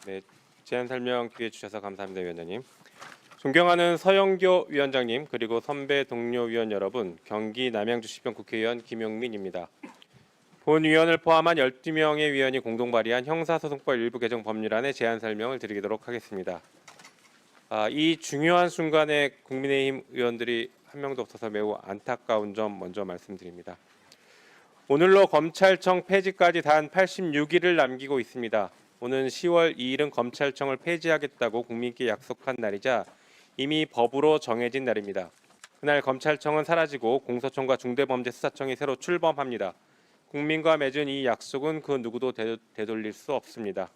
네, 제안 설명 기회 주셔서 감사합니다, 위원장님. 존경하는 서영교 위원장님 그리고 선배 동료 위원 여러분, 경기 남양주시병 국회의원 김용민입니다. 본 위원을 포함한 12명의 위원이 공동 발의한 형사소송법 일부 개정 법률안의 제안 설명을 드리도록 하겠습니다. 이 중요한 순간에 국민의힘 의원들이 한 명도 없어서 매우 안타까운 점 먼저 말씀드립니다. 오늘로 검찰청 폐지까지 단 86일을 남기고 있습니다. 오는 10월 2일은 검찰청을 폐지하겠다고 국민께 약속한 날이자 이미 법으로 정해진 날입니다. 그날 검찰청은 사라지고 공소청과 중대범죄수사청이 새로 출범합니다. 국민과 맺은 이 약속은 그 누구도 되돌릴 수 없습니다.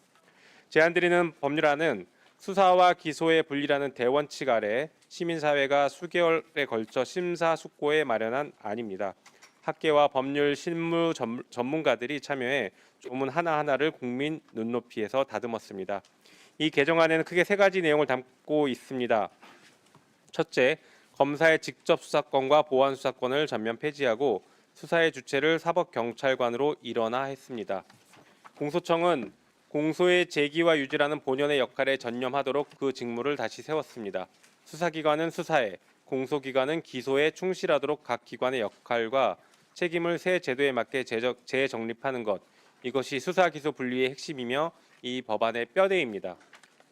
제안드리는 법률안은 수사와 기소의 분리라는 대원칙 아래 시민사회가 수개월에 걸쳐 심사숙고에 마련한 안입니다. 학계와 법률 실무 전문가들이 참여해 조문 하나하나를 국민 눈높이에서 다듬었습니다. 이 개정안에는 크게 세 가지 내용을 담고 있습니다. 첫째, 검사의 직접 수사권과 보완 수사권을 전면 폐지하고 수사의 주체를 사법경찰관으로 일원화했습니다. 공소청은 공소의 제기와 유지라는 본연의 역할에 전념하도록 그 직무를 다시 세웠습니다. 수사기관은 수사에, 공소기관은 기소에 충실하도록 각 기관의 역할과 책임을 새 제도에 맞게 재정립하는 것, 이것이 수사기소 분리의 핵심이며 이 법안의 뼈대입니다.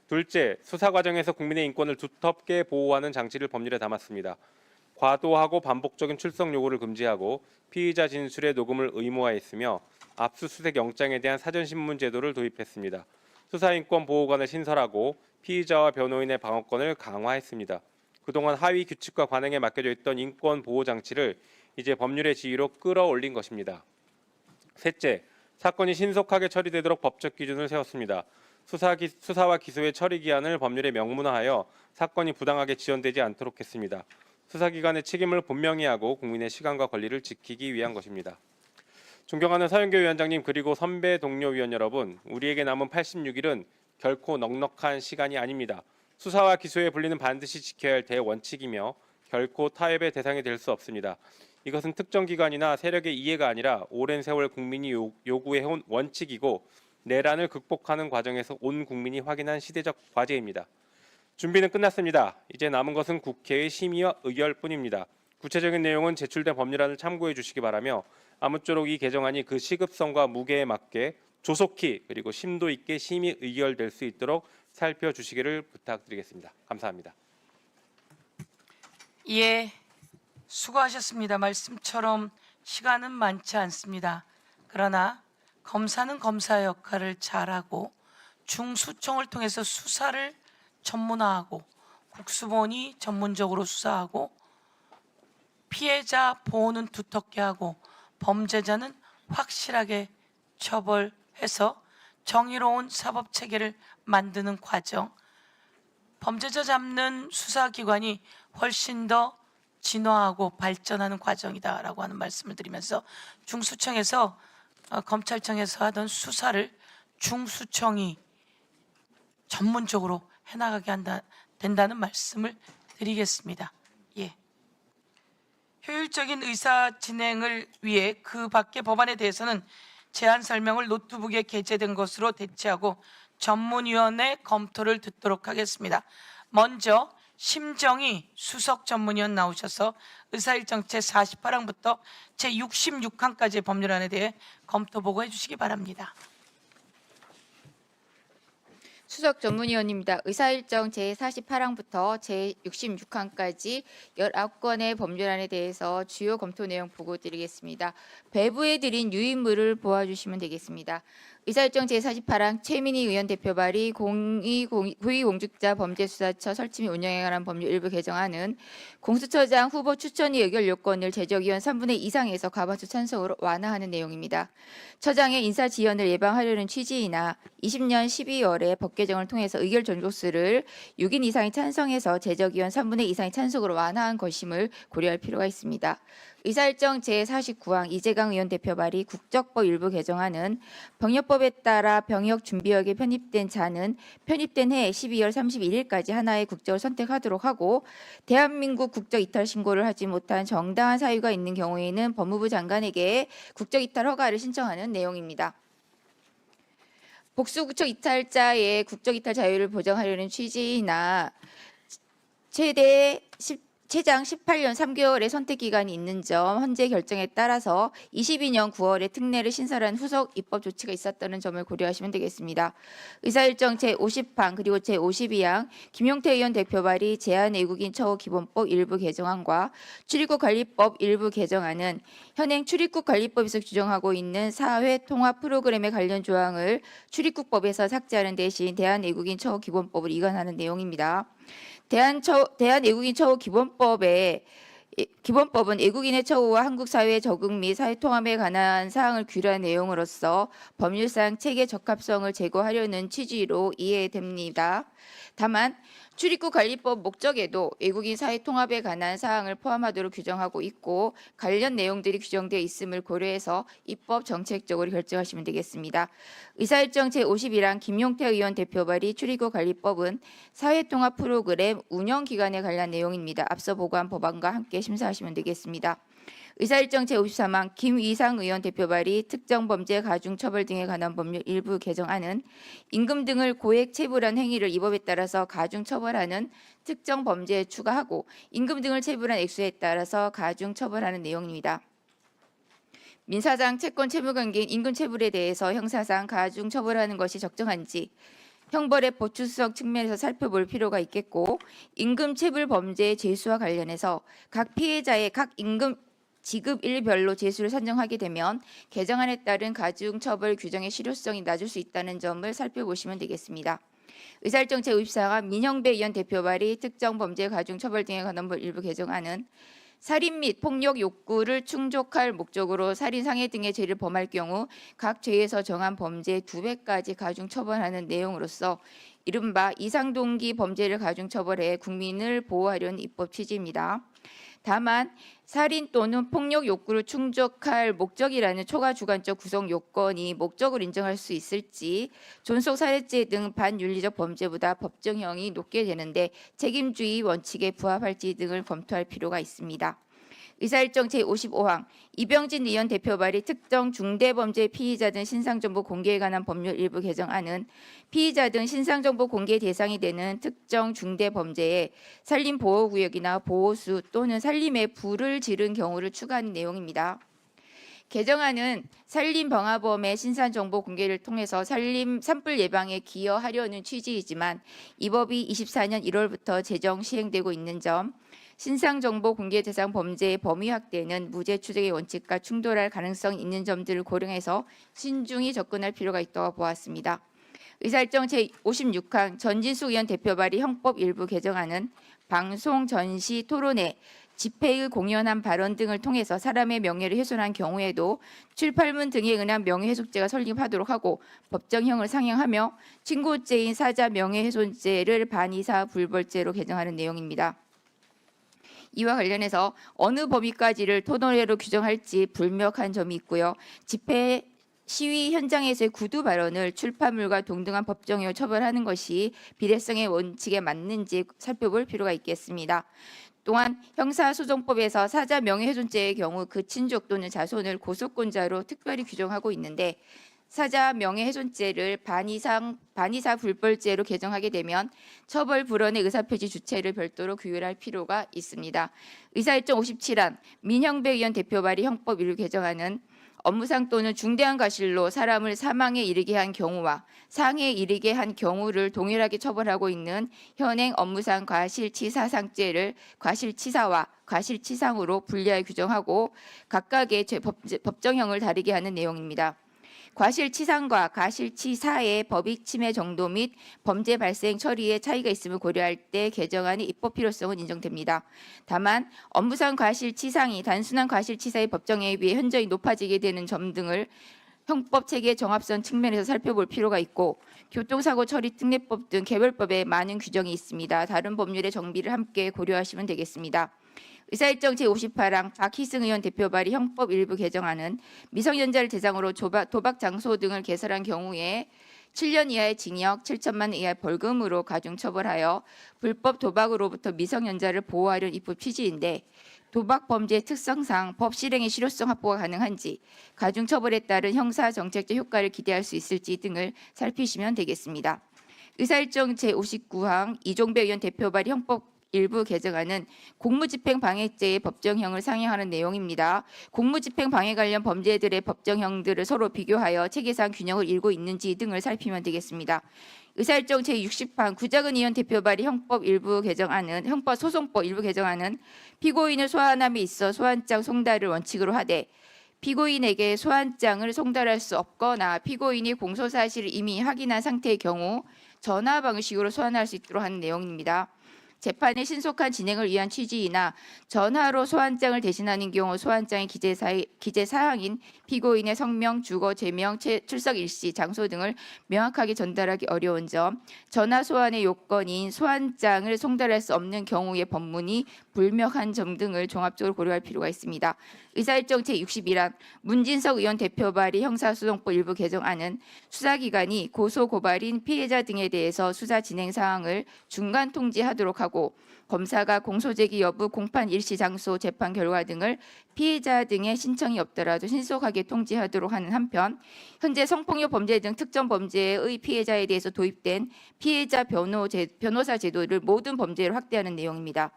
둘째, 수사 과정에서 국민의 인권을 두텁게 보호하는 장치를 법률에 담았습니다. 과도하고 반복적인 출석 요구를 금지하고 피의자 진술의 녹음을 의무화했으며 압수수색 영장에 대한 사전신문 제도를 도입했습니다. 수사인권 보호관을 신설하고 피의자와 변호인의 방어권을 강화했습니다. 그동안 하위 규칙과 관행에 맡겨져 있던 인권 보호 장치를 이제 법률의 지위로 끌어올린 것입니다. 셋째, 사건이 신속하게 처리되도록 법적 기준을 세웠습니다. 수사와 기소의 처리 기한을 법률에 명문화하여 사건이 부당하게 지연되지 않도록 했습니다. 수사기관의 책임을 분명히 하고 국민의 시간과 권리를 지키기 위한 것입니다. 존경하는 서영교 위원장님 그리고 선배 동료 위원 여러분, 우리에게 남은 86일은 결코 넉넉한 시간이 아닙니다. 수사와 기소의 분리는 반드시 지켜야 할 대원칙이며 결코 타협의 대상이 될 수 없습니다. 이것은 특정 기관이나 세력의 이해가 아니라 오랜 세월 국민이 요구해온 원칙이고 내란을 극복하는 과정에서 온 국민이 확인한 시대적 과제입니다. 준비는 끝났습니다. 이제 남은 것은 국회의 심의와 의결뿐입니다. 구체적인 내용은 제출된 법률안을 참고해 주시기 바라며 아무쪼록 이 개정안이 그 시급성과 무게에 맞게 조속히 그리고 심도 있게 심의 의결될 수 있도록 살펴주시기를 부탁드리겠습니다. 감사합니다. 예, 수고하셨습니다. 말씀처럼 시간은 많지 않습니다. 그러나 검사는 검사의 역할을 잘하고 중수청을 통해서 수사를 전문화하고 국수본이 전문적으로 수사하고 피해자 보호는 두텁게 하고 범죄자는 확실하게 처벌해서 정의로운 사법체계를 만드는 과정, 범죄자 잡는 수사기관이 훨씬 더 진화하고 발전하는 과정이다라고 하는 말씀을 드리면서 중수청에서 검찰청에서 하던 수사를 중수청이 전문적으로 해나가게 된다는 말씀을 드리겠습니다. 예. 효율적인 의사 진행을 위해 그 밖의 법안에 대해서는 제안 설명을 노트북에 게재된 것으로 대체하고 전문위원회 검토를 듣도록 하겠습니다. 먼저 심정희 수석 전문위원 나오셔서 의사일정 제48항부터 제66항까지의 법률안에 대해 검토 보고해 주시기 바랍니다. 수석 전문위원입니다. 의사일정 제48항부터 제66항까지 19건의 법률안에 대해서 주요 검토 내용 보고 드리겠습니다. 배부해 드린 유인물을 보아주시면 되겠습니다. 의사일정 제48항 최민희 의원 대표 발의 고위공직자 범죄수사처 설치 및 운영에 관한 법률 일부 개정안은 공수처장 후보 추천위 의결 요건을 제적위원 3분의 2 이상에서 과반수 찬성으로 완화하는 내용입니다. 처장의 인사 지연을 예방하려는 취지이나 20년 12월에 법 개정을 통해서 의결 전족수를 6인 이상이 찬성해서 제적위원 3분의 2 이상이 찬성으로 완화한 것임을 고려할 필요가 있습니다. 의사일정 제49항 이재강 의원 대표 발의 국적법 일부 개정안은 병역법에 따라 병역준비역에 편입된 자는 편입된 해 12월 31일까지 하나의 국적을 선택하도록 하고 대한민국 국적 이탈 신고를 하지 못한 정당한 사유가 있는 경우에는 법무부 장관에게 국적 이탈 허가를 신청하는 내용입니다. 복수구청 이탈자의 국적이탈 자유를 보장하려는 취지나 최장 18년 3개월의 선택 기간이 있는 점, 헌재 결정에 따라서 22년 9월에 특례를 신설한 후속 입법 조치가 있었다는 점을 고려하시면 되겠습니다. 의사일정 제50항 그리고 제52항 김용태 의원 대표 발의 제한외국인 처우 기본법 일부 개정안과 출입국 관리법 일부 개정안은 현행 출입국 관리법에서 규정하고 있는 사회 통합 프로그램에 관련 조항을 출입국법에서 삭제하는 대신 대한외국인 처우 기본법을 이관하는 내용입니다. 대한외국인 처우 기본법은 외국인의 처우와 한국 사회 적응 및 사회 통합에 관한 사항을 규율한 내용으로서 법률상 체계 적합성을 제고하려는 취지로 이해됩니다. 다만 출입국 관리법 목적에도 외국인 사회 통합에 관한 사항을 포함하도록 규정하고 있고 관련 내용들이 규정되어 있음을 고려해서 입법 정책적으로 결정하시면 되겠습니다. 의사일정 제51항 김용태 의원 대표 발의 출입국 관리법은 사회 통합 프로그램 운영 기간에 관한 내용입니다. 앞서 보고한 법안과 함께 심사하시면 되겠습니다. 의사일정 제53항 김위상 의원 대표 발의 특정 범죄 가중 처벌 등에 관한 법률 일부 개정안은 임금 등을 고액 체불한 행위를 이 법에 따라서 가중 처벌하는 특정 범죄에 추가하고 임금 등을 체불한 액수에 따라서 가중 처벌하는 내용입니다. 민사상 채권 채무 관계인 임금 체불에 대해서 형사상 가중 처벌하는 것이 적정한지 형벌의 보충성 측면에서 살펴볼 필요가 있겠고 임금 체불 범죄의 죄수와 관련해서 각 피해자의 각 임금 지급일별로 죄수를 산정하게 되면 개정안에 따른 가중처벌 규정의 실효성이 낮을 수 있다는 점을 살펴보시면 되겠습니다. 의사일정 제54항 민형배 의원 대표 발의 특정 범죄 가중처벌 등에 관한 법 일부 개정안은 살인 및 폭력 욕구를 충족할 목적으로 살인, 상해 등의 죄를 범할 경우 각 죄에서 정한 범죄의 2배까지 가중처벌하는 내용으로서 이른바 이상동기 범죄를 가중처벌해 국민을 보호하려는 입법 취지입니다. 다만 살인 또는 폭력 욕구를 충족할 목적이라는 초과 주관적 구성 요건이 목적으로 인정할 수 있을지 존속 살해죄 등 반윤리적 범죄보다 법정형이 높게 되는데 책임주의 원칙에 부합할지 등을 검토할 필요가 있습니다. 의사일정 제55항 이병진 의원 대표 발의 특정 중대범죄 피의자 등 신상정보 공개에 관한 법률 일부 개정안은 피의자 등 신상정보 공개 대상이 되는 특정 중대범죄에 산림보호구역이나 보호수 또는 산림에 불을 지른 경우를 추가하는 내용입니다. 개정안은 산림방화범의 신상정보 공개를 통해서 산불 예방에 기여하려는 취지이지만 이 법이 24년 1월부터 제정 시행되고 있는 점, 신상정보 공개 대상 범죄의 범위 확대는 무죄 추정의 원칙과 충돌할 가능성이 있는 점들을 고려해서 신중히 접근할 필요가 있다고 보았습니다. 의사일정 제56항 전진숙 의원 대표 발의 형법 일부 개정안은 방송, 전시, 토론회, 집회의 공연한 발언 등을 통해서 사람의 명예를 훼손한 경우에도 출판문 등에 의한 명예훼손죄가 성립하도록 하고 법정형을 상향하며 친고죄인 사자 명예훼손죄를 반의사 불벌죄로 개정하는 내용입니다. 이와 관련해서 어느 범위까지를 토론회로 규정할지 불명확한 점이 있고요. 집회 시위 현장에서의 구두 발언을 출판물과 동등한 법정형으로 처벌하는 것이 비례성의 원칙에 맞는지 살펴볼 필요가 있겠습니다. 또한 형사소송법에서 사자 명예훼손죄의 경우 그 친족 또는 자손을 고소권자로 특별히 규정하고 있는데 사자 명예훼손죄를 반의사 불벌죄로 개정하게 되면 처벌 불원의 의사표시 주체를 별도로 규율할 필요가 있습니다. 의사일정 57항 민형배 의원 대표 발의 형법 일부 개정안은 업무상 또는 중대한 과실로 사람을 사망에 이르게 한 경우와 상해에 이르게 한 경우를 동일하게 처벌하고 있는 현행 업무상 과실치사상죄를 과실치사와 과실치상으로 분리하여 규정하고 각각의 법정형을 다르게 하는 내용입니다. 과실치상과 과실치사의 법익 침해 정도 및 범죄 발생 처리에 차이가 있음을 고려할 때 개정안의 입법 필요성은 인정됩니다. 다만 업무상 과실치상이 단순한 과실치사의 법정에 비해 현저히 높아지게 되는 점 등을 형법 체계 정합성 측면에서 살펴볼 필요가 있고 교통사고 처리 특례법 등 개별법에 많은 규정이 있습니다. 다른 법률의 정비를 함께 고려하시면 되겠습니다. 의사일정 제58항 박희승 의원 대표 발의 형법 일부 개정안은 미성년자를 대상으로 도박 장소 등을 개설한 경우에 7년 이하의 징역, 7천만 원 이하의 벌금으로 가중처벌하여 불법 도박으로부터 미성년자를 보호하려는 입법 취지인데 도박 범죄의 특성상 법 실행의 실효성 확보가 가능한지, 가중 처벌에 따른 형사 정책적 효과를 기대할 수 있을지 등을 살피시면 되겠습니다. 의사일정 제59항 이종배 의원 대표 발의 형법 일부 개정안은 공무집행 방해죄의 법정형을 상향하는 내용입니다. 공무집행 방해 관련 범죄들의 법정형들을 서로 비교하여 체계상 균형을 이루고 있는지 등을 살피면 되겠습니다. 의사일정 제60항 구자근 의원 대표 발의 형법 소송법 일부 개정안은 피고인을 소환함에 있어 소환장 송달을 원칙으로 하되 피고인에게 소환장을 송달할 수 없거나 피고인이 공소 사실을 이미 확인한 상태의 경우 전화 방식으로 소환할 수 있도록 하는 내용입니다. 재판의 신속한 진행을 위한 취지이나 전화로 소환장을 대신하는 경우 소환장의 기재 사항인 피고인의 성명, 주거, 제명, 출석 일시, 장소 등을 명확하게 전달하기 어려운 점, 전화 소환의 요건인 소환장을 송달할 수 없는 경우의 법문이 불명한 점 등을 종합적으로 고려할 필요가 있습니다. 의사일정 제61항 문진석 의원 대표 발의 형사소송법 일부 개정안은 수사기관이 고소 고발인 피해자 등에 대해서 수사 진행 사항을 중간 통지하도록 하고 검사가 공소 제기 여부, 공판 일시, 장소, 재판 결과 등을 피해자 등의 신청이 없더라도 신속하게 통지하도록 하는 한편 현재 성폭력 범죄 등 특정 범죄의 피해자에 대해서 도입된 피해자 변호사 제도를 모든 범죄로 확대하는 내용입니다.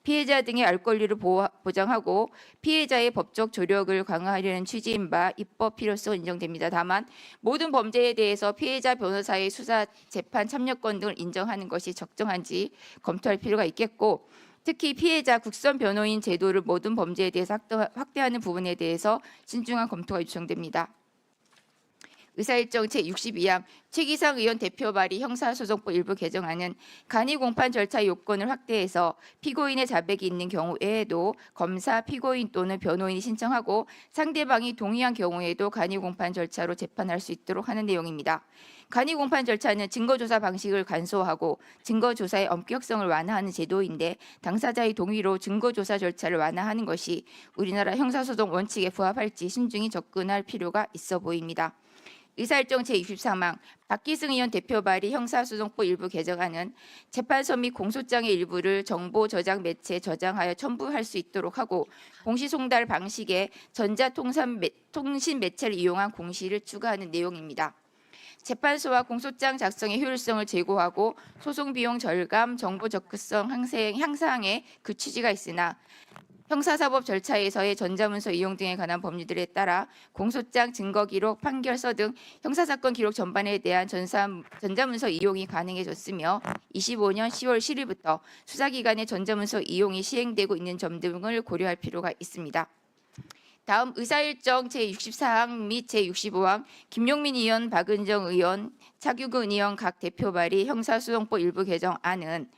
피해자 등의 알 권리를 보장하고 피해자의 법적 조력을 강화하려는 취지인 바 입법 필요성은 인정됩니다. 다만 모든 범죄에 대해서 피해자 변호사의 수사, 재판 참여권 등을 인정하는 것이 적정한지 검토할 필요가 있겠고 특히 피해자 국선 변호인 제도를 모든 범죄에 대해서 확대하는 부분에 대해서 신중한 검토가 요청됩니다. 의사일정 제62항 최기상 의원 대표 발의 형사소송법 일부 개정안은 간이 공판 절차 요건을 확대해서 피고인의 자백이 있는 경우 외에도 검사, 피고인 또는 변호인이 신청하고 상대방이 동의한 경우에도 간이 공판 절차로 재판할 수 있도록 하는 내용입니다. 간이 공판 절차는 증거조사 방식을 간소화하고 증거조사의 엄격성을 완화하는 제도인데 당사자의 동의로 증거조사 절차를 완화하는 것이 우리나라 형사소송 원칙에 부합할지 신중히 접근할 필요가 있어 보입니다. 의사일정 제23항 박기승 의원 대표 발의 형사소송법 일부 개정안은 재판서 및 공소장의 일부를 정보 저장 매체에 저장하여 첨부할 수 있도록 하고 공시송달 방식의 전자통신 매체를 이용한 공시를 추가하는 내용입니다. 재판소와 공소장 작성의 효율성을 제고하고 소송 비용 절감, 정보 접근성 향상에 그 취지가 있으나 형사사법 절차에서의 전자문서 이용 등에 관한 법률들에 따라 공소장, 증거기록, 판결서 등 형사사건 기록 전반에 대한 전자문서 이용이 가능해졌으며 25년 10월 7일부터 수사기관의 전자문서 이용이 시행되고 있는 점 등을 고려할 필요가 있습니다. 다음 의사일정 제64항 및 제65항 김용민 의원, 박은정 의원, 차규근 의원 각 대표 발의 형사소송법 일부 개정안은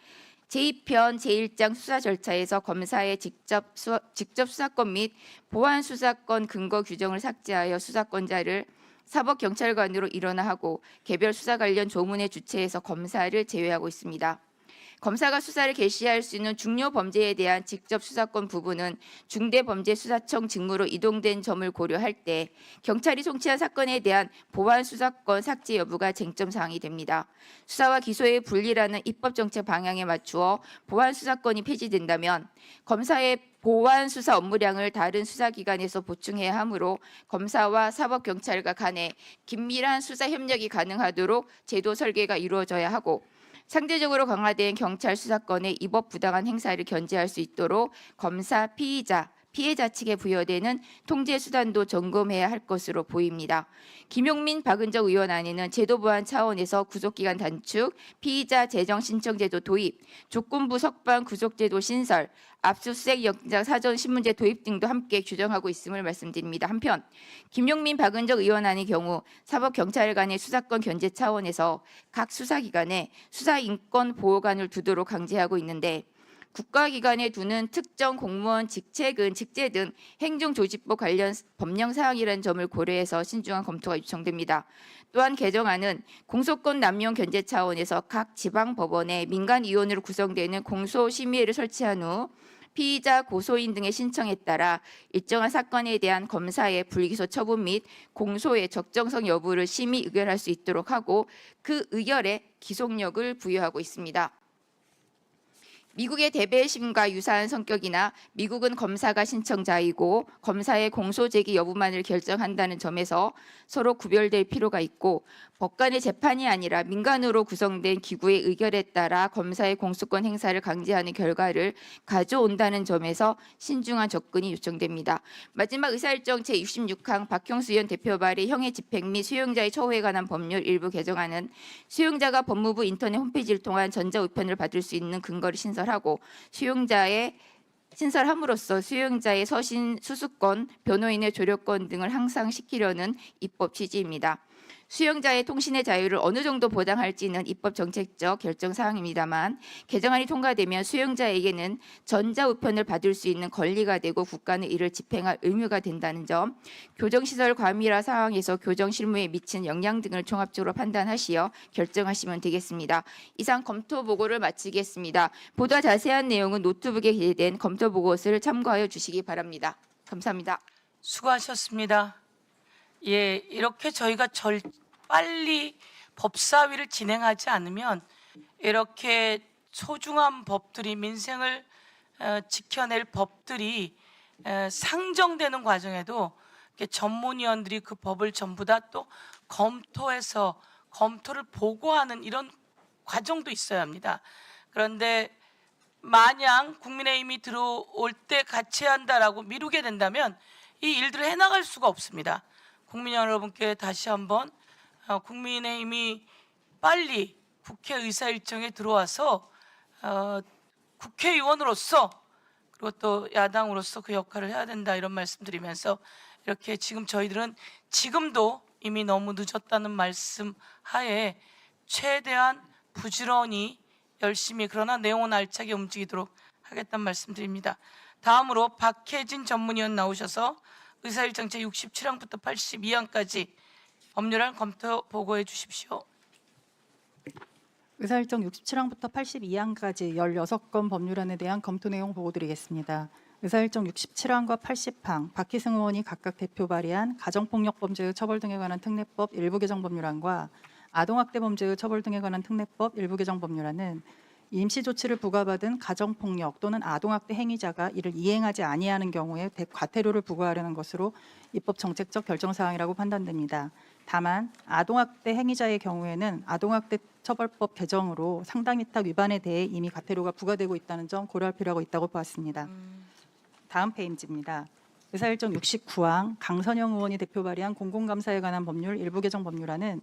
제2편 제1장 수사 절차에서 검사의 직접 수사권 및 보안 수사권 근거 규정을 삭제하여 수사권자를 사법경찰관으로 일원화하고 개별 수사 관련 조문의 주체에서 검사를 제외하고 있습니다. 검사가 수사를 개시할 수 있는 중요 범죄에 대한 직접 수사권 부분은 중대범죄수사청 직무로 이동된 점을 고려할 때 경찰이 송치한 사건에 대한 보안 수사권 삭제 여부가 쟁점 사항이 됩니다. 수사와 기소의 분리라는 입법정책 방향에 맞추어 보안 수사권이 폐지된다면 검사의 보안 수사 업무량을 다른 수사기관에서 보충해야 하므로 검사와 사법경찰과 간에 긴밀한 수사 협력이 가능하도록 제도 설계가 이루어져야 하고 상대적으로 강화된 경찰 수사권의 이법 부당한 행사를 견제할 수 있도록 검사, 피해자 측에 부여되는 통제 수단도 점검해야 할 것으로 보입니다. 김용민, 박은정 의원 안에는 제도 보완 차원에서 구속기간 단축, 피의자 재정 신청 제도 도입, 조건부 석방 구속제도 신설, 압수수색 영장 사전 신문제 도입 등도 함께 규정하고 있음을 말씀드립니다. 한편 김용민, 박은정 의원안의 경우 사법경찰 간의 수사권 견제 차원에서 각 수사기관에 수사인권보호관을 두도록 강제하고 있는데 국가기관에 두는 특정 공무원 직제 등 행정조직법 관련 법령 사항이라는 점을 고려해서 신중한 검토가 요청됩니다. 또한 개정안은 공소권 남용 견제 차원에서 각 지방법원에 민간위원으로 구성되는 공소심의회를 설치한 후 피의자, 고소인 등의 신청에 따라 일정한 사건에 대한 검사의 불기소 처분 및 공소의 적정성 여부를 심의 의결할 수 있도록 하고 그 의결에 기속력을 부여하고 있습니다. 미국의 대배심과 유사한 성격이나 미국은 검사가 신청자이고 검사의 공소 제기 여부만을 결정한다는 점에서 서로 구별될 필요가 있고 법관의 재판이 아니라 민간으로 구성된 기구의 의결에 따라 검사의 공소권 행사를 강제하는 결과를 가져온다는 점에서 신중한 접근이 요청됩니다. 마지막 의사일정 제66항 박형수 의원 대표 발의 형의 집행 및 수용자의 처우에 관한 법률 일부 개정안은 수용자가 법무부 인터넷 홈페이지를 통한 전자우편을 받을 수 있는 근거를 신설하고 신설함으로써 수용자의 서신 수수권, 변호인의 조력권 등을 향상시키려는 입법 취지입니다. 수용자의 통신의 자유를 어느 정도 보장할지는 입법 정책적 결정 사항입니다만 개정안이 통과되면 수용자에게는 전자우편을 받을 수 있는 권리가 되고 국가는 이를 집행할 의무가 된다는 점, 교정시설 과밀화 상황에서 교정 실무에 미친 영향 등을 종합적으로 판단하시어 결정하시면 되겠습니다. 이상 검토 보고를 마치겠습니다. 보다 자세한 내용은 노트북에 게재된 검토 보고서를 참고하여 주시기 바랍니다. 감사합니다. 수고하셨습니다. 예, 이렇게 저희가 빨리 법사위를 진행하지 않으면 이렇게 소중한 법들이 민생을 지켜낼 법들이 상정되는 과정에도 이렇게 전문위원들이 그 법을 전부 다 또 검토해서 검토를 보고하는 이런 과정도 있어야 합니다. 그런데 마냥 국민의힘이 들어올 때 같이 한다라고 미루게 된다면 이 일들을 해나갈 수가 없습니다. 국민 여러분께 다시 한번 국민의힘이 빨리 국회 의사일정에 들어와서 국회의원으로서 그리고 또 야당으로서 그 역할을 해야 된다 이런 말씀드리면서 이렇게 지금 저희들은 지금도 이미 너무 늦었다는 말씀 하에 최대한 부지런히 열심히 그러나 내용은 알차게 움직이도록 하겠다는 말씀드립니다. 다음으로 박혜진 전문위원 나오셔서 의사일정 제67항부터 82항까지 법률안 검토 보고해 주십시오. 의사일정 67항부터 82항까지 16건 법률안에 대한 검토 내용 보고드리겠습니다. 의사일정 67항과 80항, 박희승 의원이 각각 대표 발의한 가정폭력 범죄의 처벌 등에 관한 특례법 일부 개정 법률안과 아동학대 범죄의 처벌 등에 관한 특례법 일부 개정 법률안은 임시조치를 부과받은 가정폭력 또는 아동학대 행위자가 이를 이행하지 아니하는 경우에 과태료를 부과하려는 것으로 입법 정책적 결정사항이라고 판단됩니다. 다만 아동학대 행위자의 경우에는 아동학대 처벌법 개정으로 상당위탁 위반에 대해 이미 과태료가 부과되고 있다는 점 고려할 필요가 있다고 보았습니다. 다음 페이지입니다. 의사일정 69항 강선영 의원이 대표 발의한 공공감사에 관한 법률 일부 개정 법률안은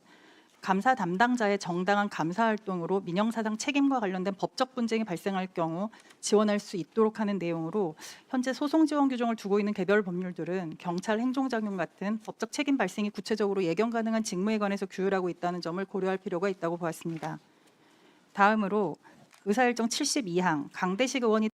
감사 담당자의 정당한 감사 활동으로 민형사상 책임과 관련된 법적 분쟁이 발생할 경우 지원할 수 있도록 하는 내용으로 현재 소송 지원 규정을 두고 있는 개별 법률들은 경찰 행정작용 같은 법적 책임 발생이 구체적으로 예견 가능한 직무에 관해서 규율하고 있다는 점을 고려할 필요가 있다고 보았습니다. 다음으로 의사일정 72항 강대식 의원이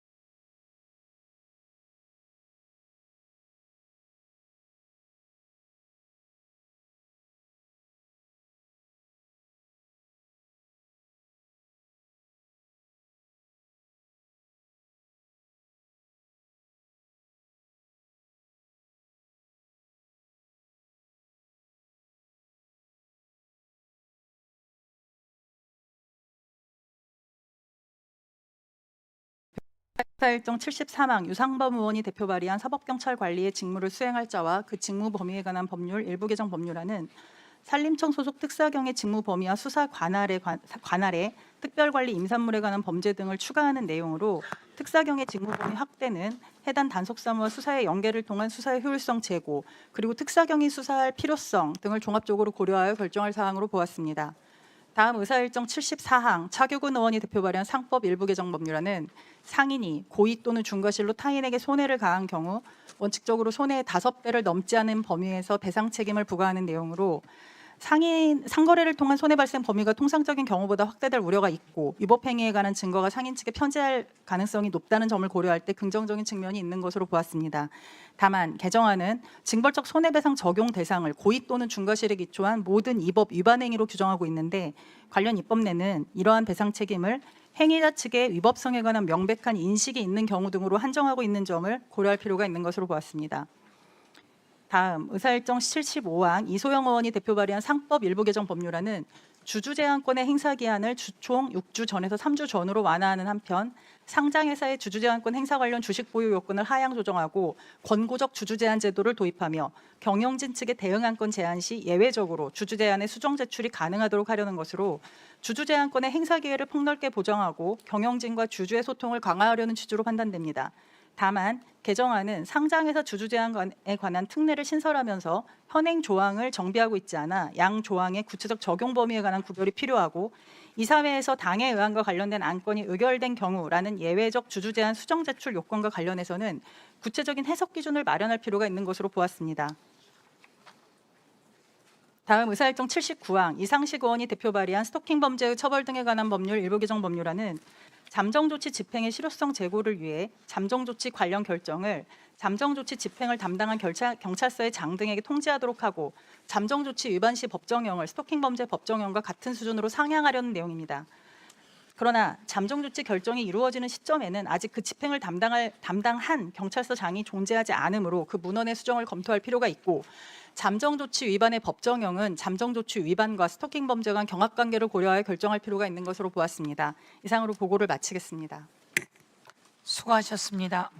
의사일정 73항 유상범 의원이 대표 발의한 사법경찰 관리의 직무를 수행할 자와 그 직무 범위에 관한 법률 일부 개정 법률안은 산림청 소속 특사경의 직무 범위와 수사 관할에 특별관리 임산물에 관한 범죄 등을 추가하는 내용으로 특사경의 직무 범위 확대는 해당 단속사무와 수사의 연계를 통한 수사의 효율성 제고 그리고 특사경이 수사할 필요성 등을 종합적으로 고려하여 결정할 사항으로 보았습니다. 다음 의사일정 74항 차규근 의원이 대표 발의한 상법 일부 개정 법률안은 상인이 고의 또는 중과실로 타인에게 손해를 가한 경우 원칙적으로 손해의 5배를 넘지 않은 범위에서 배상 책임을 부과하는 내용으로 상거래를 통한 손해 발생 범위가 통상적인 경우보다 확대될 우려가 있고 위법 행위에 관한 증거가 상인 측에 편재할 가능성이 높다는 점을 고려할 때 긍정적인 측면이 있는 것으로 보았습니다. 다만 개정안은 징벌적 손해배상 적용 대상을 고의 또는 중과실에 기초한 모든 위법 위반 행위로 규정하고 있는데 관련 입법내는 이러한 배상 책임을 행위자 측의 위법성에 관한 명백한 인식이 있는 경우 등으로 한정하고 있는 점을 고려할 필요가 있는 것으로 보았습니다. 다음 의사일정 75항 이소영 의원이 대표 발의한 상법 일부 개정 법률안은 주주 제한권의 행사 기한을 총 6주 전에서 3주 전으로 완화하는 한편 상장회사의 주주 제한권 행사 관련 주식 보유 요건을 하향 조정하고 권고적 주주 제한 제도를 도입하며 경영진 측의 대응 안건 제한 시 예외적으로 주주 제한의 수정 제출이 가능하도록 하려는 것으로 주주 제한권의 행사 기회를 폭넓게 보장하고 경영진과 주주의 소통을 강화하려는 취지로 판단됩니다. 다만 개정안은 상장회사 주주 제한에 관한 특례를 신설하면서 현행 조항을 정비하고 있지 않아 양 조항의 구체적 적용 범위에 관한 구별이 필요하고 이사회에서 당의 의안과 관련된 안건이 의결된 경우라는 예외적 주주 제한 수정 제출 요건과 관련해서는 구체적인 해석 기준을 마련할 필요가 있는 것으로 보았습니다. 다음 의사일정 79항 이상식 의원이 대표 발의한 스토킹 범죄의 처벌 등에 관한 법률 일부 개정 법률안은 잠정조치 집행의 실효성 제고를 위해 잠정조치 관련 결정을 잠정조치 집행을 담당한 경찰서의 장 등에게 통지하도록 하고 잠정조치 위반 시 법정형을 스토킹 범죄 법정형과 같은 수준으로 상향하려는 내용입니다. 그러나 잠정조치 결정이 이루어지는 시점에는 아직 그 집행을 담당한 경찰서 장이 존재하지 않으므로 그 문헌의 수정을 검토할 필요가 있고 잠정조치 위반의 법정형은 잠정조치 위반과 스토킹 범죄 간 경합관계를 고려하여 결정할 필요가 있는 것으로 보았습니다. 이상으로 보고를 마치겠습니다. 수고하셨습니다.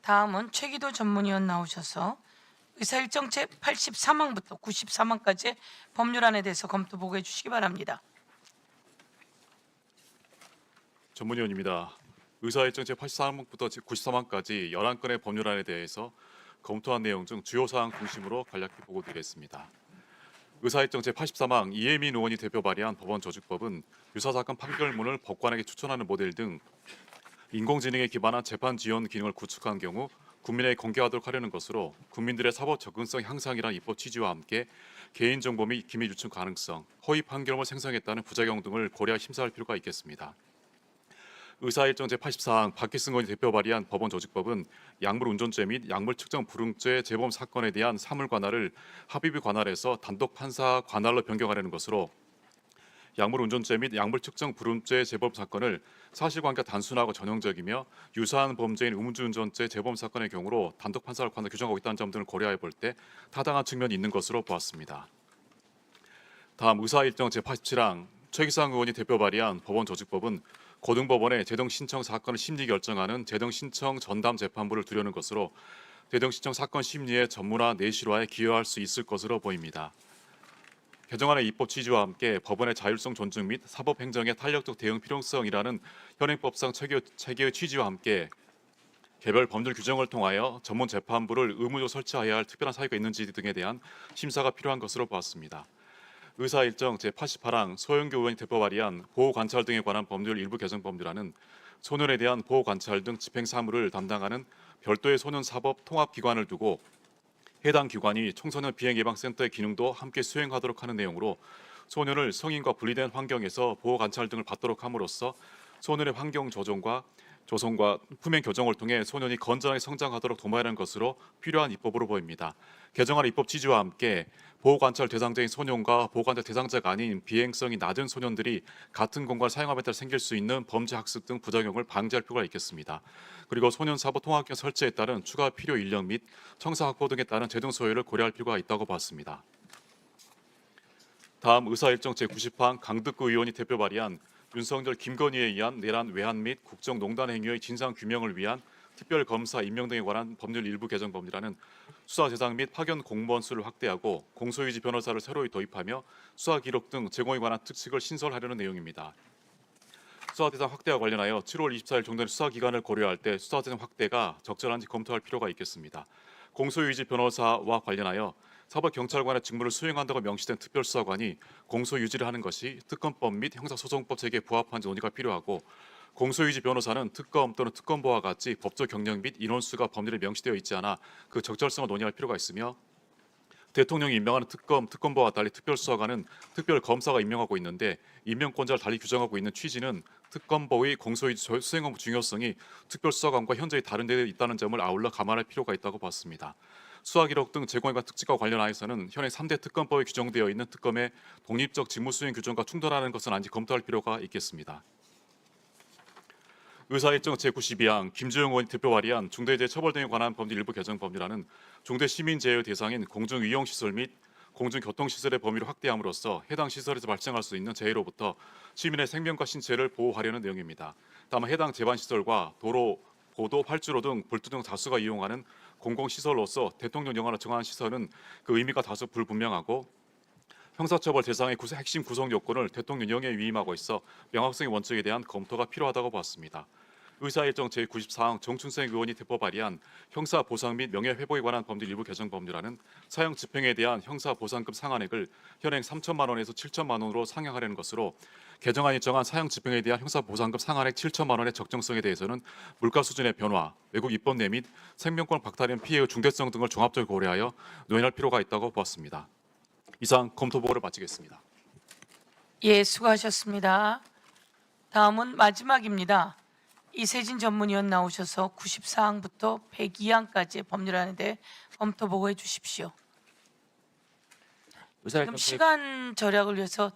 다음은 최기도 전문위원 나오셔서 의사일정 제83항부터 93항까지의 법률안에 대해서 검토 보고해 주시기 바랍니다. 전문위원입니다. 의사일정 제83항부터 93항까지 11건의 법률안에 대해서 검토한 내용 중 주요 사항 중심으로 간략히 보고드리겠습니다. 의사일정 제83항 이혜민 의원이 대표 발의한 법원조직법은 유사사건 판결문을 법관에게 추천하는 모델 등 인공지능에 기반한 재판 지원 기능을 구축한 경우 국민에게 공개하도록 하려는 것으로 국민들의 사법 접근성 향상이란 입법 취지와 함께 개인정보 및 기밀 유출 가능성, 허위 판결문을 생성했다는 부작용 등을 고려 심사할 필요가 있겠습니다. 의사일정 제84항 박희승 의원이 대표 발의한 법원조직법은 약물운전죄 및 약물 측정 불응죄 재범 사건에 대한 사물 관할을 합의부 관할에서 단독 판사 관할로 변경하려는 것으로 약물운전죄 및 약물 측정 불응죄 재범 사건을 사실관계가 단순하고 전형적이며 유사한 범죄인 음주운전죄 재범 사건의 경우로 단독 판사 관할 규정하고 있다는 점 등을 고려해 볼 때 타당한 측면이 있는 것으로 보았습니다. 다음 의사일정 제87항 최기상 의원이 대표 발의한 법원조직법은 고등법원의 재등신청 사건을 심리 결정하는 재등신청 전담 재판부를 두려는 것으로 재등신청 사건 심리의 전문화 내실화에 기여할 수 있을 것으로 보입니다. 개정안의 입법 취지와 함께 법원의 자율성 존중 및 사법행정의 탄력적 대응 필요성이라는 현행법상 체계의 취지와 함께 개별 법률 규정을 통하여 전문 재판부를 의무적으로 설치해야 할 특별한 사유가 있는지 등에 대한 심사가 필요한 것으로 보았습니다. 의사일정 제88항 소영교 의원이 대표 발의한 보호관찰 등에 관한 법률 일부 개정 법률안은 소년에 대한 보호관찰 등 집행 사무를 담당하는 별도의 소년사법 통합기관을 두고 해당 기관이 청소년 비행예방센터의 기능도 함께 수행하도록 하는 내용으로 소년을 성인과 분리된 환경에서 보호관찰 등을 받도록 함으로써 소년의 환경 조성과 품행 교정을 통해 소년이 건전하게 성장하도록 도모하는 것으로 필요한 입법으로 보입니다. 개정안의 입법 취지와 함께 보호관찰 대상자인 소년과 보호관찰 대상자가 아닌 비행성이 낮은 소년들이 같은 공간을 사용함에 따라 생길 수 있는 범죄 학습 등 부작용을 방지할 필요가 있겠습니다. 그리고 소년 사법 통합기관 설치에 따른 추가 필요 인력 및 청사 확보 등에 따른 재정 소요를 고려할 필요가 있다고 봤습니다. 다음 의사일정 제90항 강득구 의원이 대표 발의한 윤석열, 김건희에 의한 내란, 외환 및 국정농단 행위의 진상 규명을 위한 특별검사 임명 등에 관한 법률 일부 개정 법률안은 수사 대상 및 파견 공무원 수를 확대하고 공소유지 변호사를 새로이 도입하며 수사 기록 등 제공에 관한 특칙을 신설하려는 내용입니다. 수사 대상 확대와 관련하여 7월 24일 종료된 수사 기간을 고려할 때 수사 대상 확대가 적절한지 검토할 필요가 있겠습니다. 공소유지 변호사와 관련하여 사법경찰관의 직무를 수행한다고 명시된 특별수사관이 공소유지를 하는 것이 특검법 및 형사소송법 체계에 부합한지 논의가 필요하고 공소유지 변호사는 특검 또는 특검보와 같이 법조 경력 및 인원수가 법률에 명시되어 있지 않아 그 적절성을 논의할 필요가 있으며 대통령이 임명하는 특검보와 달리 특별수사관은 특별검사가 임명하고 있는데 임명권자를 달리 규정하고 있는 취지는 특검보의 공소유지 수행 업무 중요성이 특별수사관과 현저히 다른 데 있다는 점을 아울러 감안할 필요가 있다고 봤습니다. 수사기록 등 제공에 관한 특칙과 관련하여서는 현행 3대 특검법에 규정되어 있는 특검의 독립적 직무수행 규정과 충돌하는 것은 아닌지 검토할 필요가 있겠습니다. 의사일정 제92항 김주영 의원이 대표 발의한 중대재해처벌 등에 관한 법률 일부 개정 법률안은 중대시민재해 대상인 공중위용시설 및 공중교통시설의 범위를 확대함으로써 해당 시설에서 발생할 수 있는 재해로부터 시민의 생명과 신체를 보호하려는 내용입니다. 다만 해당 제반시설과 도로, 보도, 활주로 등 불투명 다수가 이용하는 공공시설로서 대통령 영화로 정한 시설은 그 의미가 다소 불분명하고 형사처벌 대상의 핵심 구성 요건을 대통령령에 위임하고 있어 명확성의 원칙에 대한 검토가 필요하다고 보았습니다. 의사일정 제94항 정춘생 의원이 대표 발의한 형사보상 및 명예회복에 관한 법률 일부 개정 법률안은 사형 집행에 대한 형사보상금 상한액을 현행 3천만 원에서 7천만 원으로 상향하려는 것으로 개정안이 정한 사형 집행에 대한 형사보상금 상한액 7천만 원의 적정성에 대해서는 물가 수준의 변화, 외국 입법 내 및 생명권 박탈의 피해의 중대성 등을 종합적으로 고려하여 논의할 필요가 있다고 보았습니다. 이상 검토 보고를 마치겠습니다. 예, 수고하셨습니다. 다음은 마지막입니다. 이세진 전문위원 나오셔서 94항부터 102항까지의 법률안에 대해 검토 보고해 주십시오. 지금 시간 절약을 위해서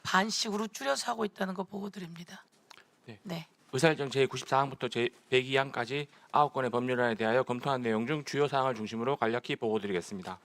반씩으로 줄여서 하고 있다는 거 보고 드립니다. 네. 의사일정 제94항부터 제102항까지 9건의 법률안에 대하여 검토한 내용 중 주요 사항을 중심으로 간략히 보고드리겠습니다.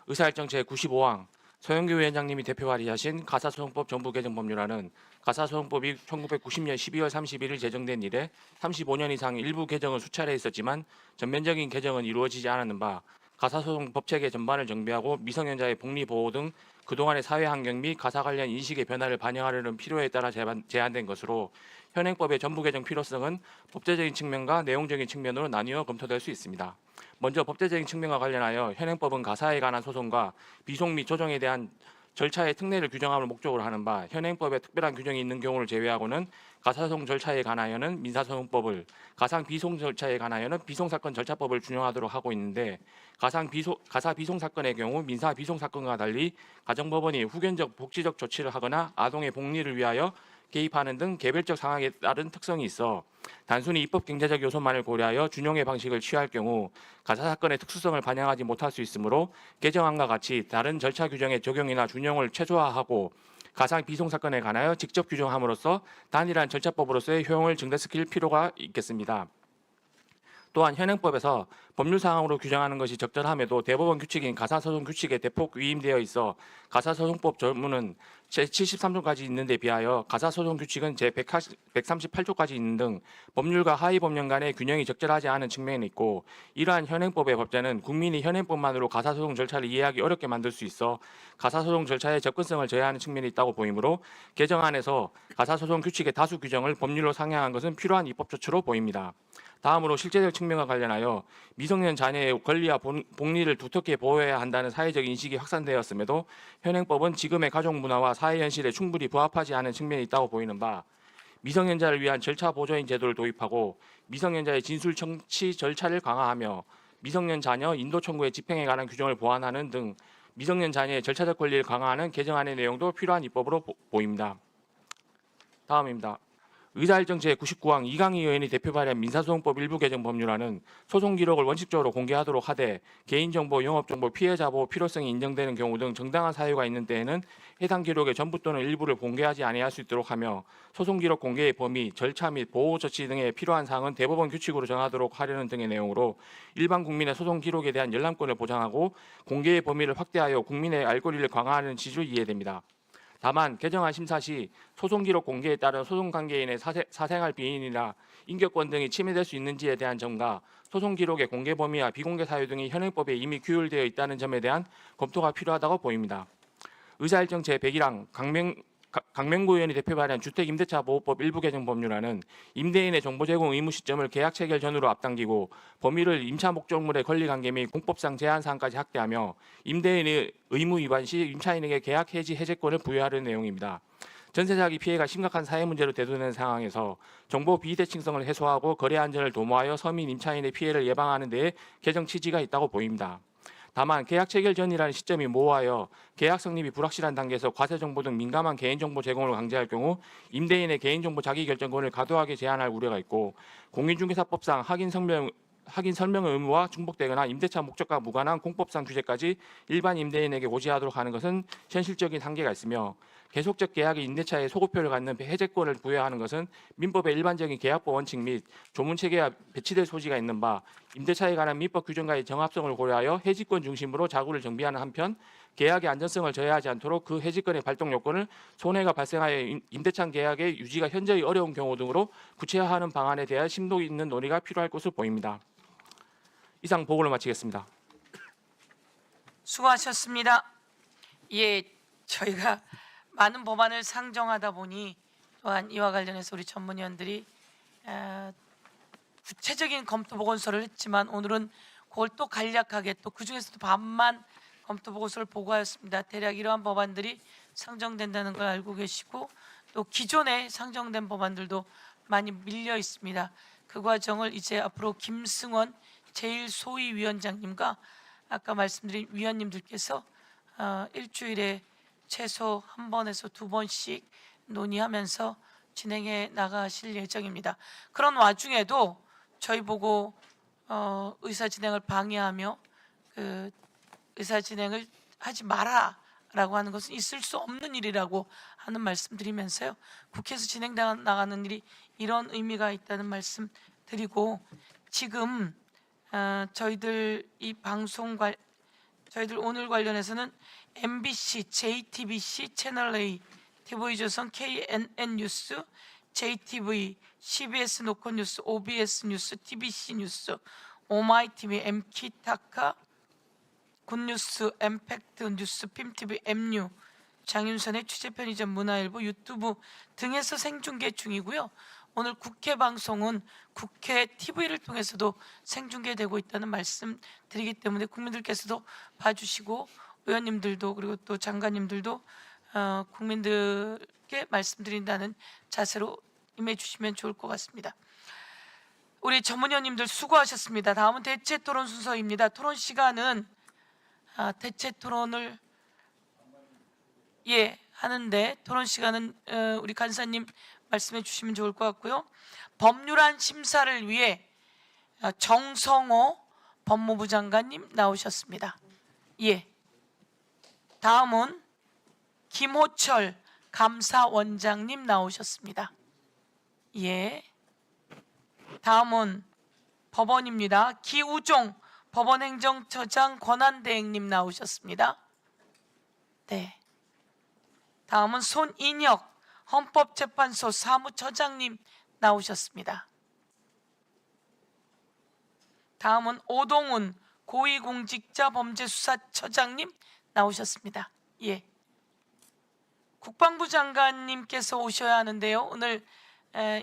의사일정 제95항 서영교 위원장님이 대표 발의하신 가사소송법 정부 개정 법률안은 가사소송법이 1990년 12월 31일 제정된 이래 35년 이상 일부 개정은 수차례 있었지만 전면적인 개정은 이루어지지 않았는 바 가사소송 법체계 전반을 정비하고 미성년자의 복리 보호 등 그동안의 사회 환경 및 가사 관련 인식의 변화를 반영하려는 필요에 따라 제안된 것으로 현행법의 전부 개정 필요성은 법제적인 측면과 내용적인 측면으로 나뉘어 검토될 수 있습니다. 먼저 법제적인 측면과 관련하여 현행법은 가사에 관한 소송과 비속 및 조정에 대한 절차의 특례를 규정함을 목적으로 하는 바 현행법에 특별한 규정이 있는 경우를 제외하고는 가사소송 절차에 관하여는 민사소송법을, 가상 비송 절차에 관하여는 비송사건 절차법을 준용하도록 하고 있는데 가사 비송 사건의 경우 민사 비송 사건과 달리 가정법원이 후견적 복지적 조치를 하거나 아동의 복리를 위하여 개입하는 등 개별적 상황에 따른 특성이 있어 단순히 입법 경제적 요소만을 고려하여 준용의 방식을 취할 경우 가사 사건의 특수성을 반영하지 못할 수 있으므로 개정안과 같이 다른 절차 규정의 적용이나 준용을 최소화하고 가상 비송 사건에 관하여 직접 규정함으로써 단일한 절차법으로서의 효용을 증대시킬 필요가 있겠습니다. 또한 현행법에서 법률사항으로 규정하는 것이 적절함에도 대법원 규칙인 가사소송 규칙에 대폭 위임되어 있어 가사소송법 전문은 제73조까지 있는 데 비하여 가사소송 규칙은 제138조까지 있는 등 법률과 하위법령 간의 균형이 적절하지 않은 측면이 있고 이러한 현행법의 법제는 국민이 현행법만으로 가사소송 절차를 이해하기 어렵게 만들 수 있어 가사소송 절차의 접근성을 저해하는 측면이 있다고 보이므로 개정안에서 가사소송 규칙의 다수 규정을 법률로 상향한 것은 필요한 입법 조치로 보입니다. 다음으로 실제적 측면과 관련하여 미성년 자녀의 권리와 복리를 두텁게 보호해야 한다는 사회적 인식이 확산되었음에도 현행법은 지금의 가족 문화와 사회 현실에 충분히 부합하지 않은 측면이 있다고 보이는 바 미성년자를 위한 절차 보조인 제도를 도입하고 미성년자의 진술 청취 절차를 강화하며 미성년 자녀 인도 청구의 집행에 관한 규정을 보완하는 등 미성년 자녀의 절차적 권리를 강화하는 개정안의 내용도 필요한 입법으로 보입니다. 다음입니다. 의사일정 제99항 이강희 의원이 대표 발의한 민사소송법 일부 개정 법률안은 소송 기록을 원칙적으로 공개하도록 하되 개인정보, 영업정보, 피해자 보호 필요성이 인정되는 경우 등 정당한 사유가 있는 때에는 해당 기록의 전부 또는 일부를 공개하지 아니할 수 있도록 하며 소송 기록 공개의 범위, 절차 및 보호 조치 등에 필요한 사항은 대법원 규칙으로 정하도록 하려는 등의 내용으로 일반 국민의 소송 기록에 대한 열람권을 보장하고 공개의 범위를 확대하여 국민의 알 권리를 강화하는 취지로 이해됩니다. 다만 개정안 심사 시 소송기록 공개에 따른 소송관계인의 사생활 비인이나 인격권 등이 침해될 수 있는지에 대한 점과 소송기록의 공개 범위와 비공개 사유 등이 현행법에 이미 규율되어 있다는 점에 대한 검토가 필요하다고 보입니다. 의사일정 제101항 강명구 의원이 대표 발의한 주택임대차보호법 일부 개정 법률안은 임대인의 정보 제공 의무 시점을 계약 체결 전으로 앞당기고 범위를 임차 목적물의 권리관계 및 공법상 제한 사항까지 확대하며 임대인의 의무 위반 시 임차인에게 계약 해지 해제권을 부여하는 내용입니다. 전세 사기 피해가 심각한 사회 문제로 대두되는 상황에서 정보 비대칭성을 해소하고 거래 안전을 도모하여 서민 임차인의 피해를 예방하는 데에 개정 취지가 있다고 보입니다. 다만 계약 체결 전이라는 시점이 모호하여 계약 성립이 불확실한 단계에서 과세정보 등 민감한 개인정보 제공을 강제할 경우 임대인의 개인정보 자기결정권을 과도하게 제한할 우려가 있고 공인중개사법상 확인 설명 의무와 중복되거나 임대차 목적과 무관한 공법상 규제까지 일반 임대인에게 고지하도록 하는 것은 현실적인 한계가 있으며 계속적 계약의 임대차에 소급표를 갖는 해제권을 부여하는 것은 민법의 일반적인 계약법 원칙 및 조문 체계와 배치될 소지가 있는 바 임대차에 관한 민법 규정과의 정합성을 고려하여 해지권 중심으로 자구를 정비하는 한편 계약의 안전성을 저해하지 않도록 그 해지권의 발동 요건을 손해가 발생하여 임대차 계약의 유지가 현저히 어려운 경우 등으로 구체화하는 방안에 대한 심도 있는 논의가 필요할 것으로 보입니다. 이상 보고를 마치겠습니다. 수고하셨습니다. 예, 저희가 많은 법안을 상정하다 보니 또한 이와 관련해서 우리 전문위원들이 구체적인 검토 보고서를 했지만 오늘은 그걸 또 간략하게 또 그중에서도 반만 검토 보고서를 보고하였습니다. 대략 이러한 법안들이 상정된다는 걸 알고 계시고 또 기존에 상정된 법안들도 많이 밀려 있습니다. 그 과정을 이제 앞으로 김승원 제1소위위원장님과 아까 말씀드린 위원님들께서 일주일에 최소 한 번에서 두 번씩 논의하면서 진행해 나가실 예정입니다. 그런 와중에도 저희 보고 의사 진행을 방해하며 그 의사 진행을 하지 마라라고 하는 것은 있을 수 없는 일이라고 하는 말씀드리면서요. 국회에서 진행돼 나가는 일이 이런 의미가 있다는 말씀 드리고 지금 저희들 이 방송 저희들 오늘 관련해서는 MBC, JTBC, 채널A, TV조선, KNN 뉴스, JTV, CBS 노컷뉴스, OBS 뉴스, TBC 뉴스, 오마이TV, MK타카, 굿뉴스, 엠팩트 뉴스, 핌TV, M뉴, 장윤선의 취재편의점, 문화일보, 유튜브 등에서 생중계 중이고요. 오늘 국회 방송은 국회 TV를 통해서도 생중계되고 있다는 말씀 드리기 때문에 국민들께서도 봐주시고 의원님들도 그리고 또 장관님들도 국민들께 말씀드린다는 자세로 임해주시면 좋을 것 같습니다. 우리 전문위원님들 수고하셨습니다. 다음은 대체토론 순서입니다. 토론 시간은 대체토론을 하는데 토론 시간은 우리 간사님 말씀해 주시면 좋을 것 같고요. 법률안 심사를 위해 정성호 법무부 장관님 나오셨습니다. 다음은 김호철 감사원장님 나오셨습니다. 다음은 법원입니다. 기우종 법원행정처장 권한대행님 나오셨습니다. 다음은 손인혁 헌법재판소 사무처장님 나오셨습니다. 다음은 오동훈 고위공직자범죄수사처장님 나오셨습니다. 국방부 장관님께서 오셔야 하는데요. 오늘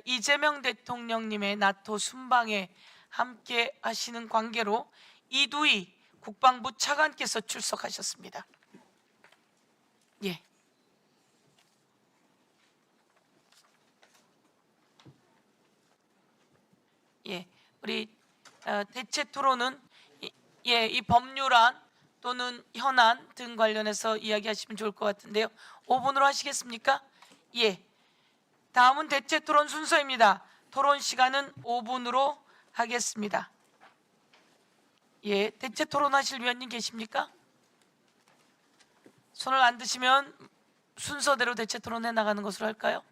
이재명 대통령님의 나토 순방에 함께 하시는 관계로 이두희 국방부 차관께서 출석하셨습니다. 우리 대체 토론은 이 법률안 또는 현안 등 관련해서 이야기하시면 좋을 것 같은데요. 5분으로 하시겠습니까? 다음은 대체 토론 순서입니다. 토론 시간은 5분으로 하겠습니다. 대체 토론하실 위원님 계십니까? 손을 안 드시면 순서대로 대체 토론해 나가는 것으로 할까요?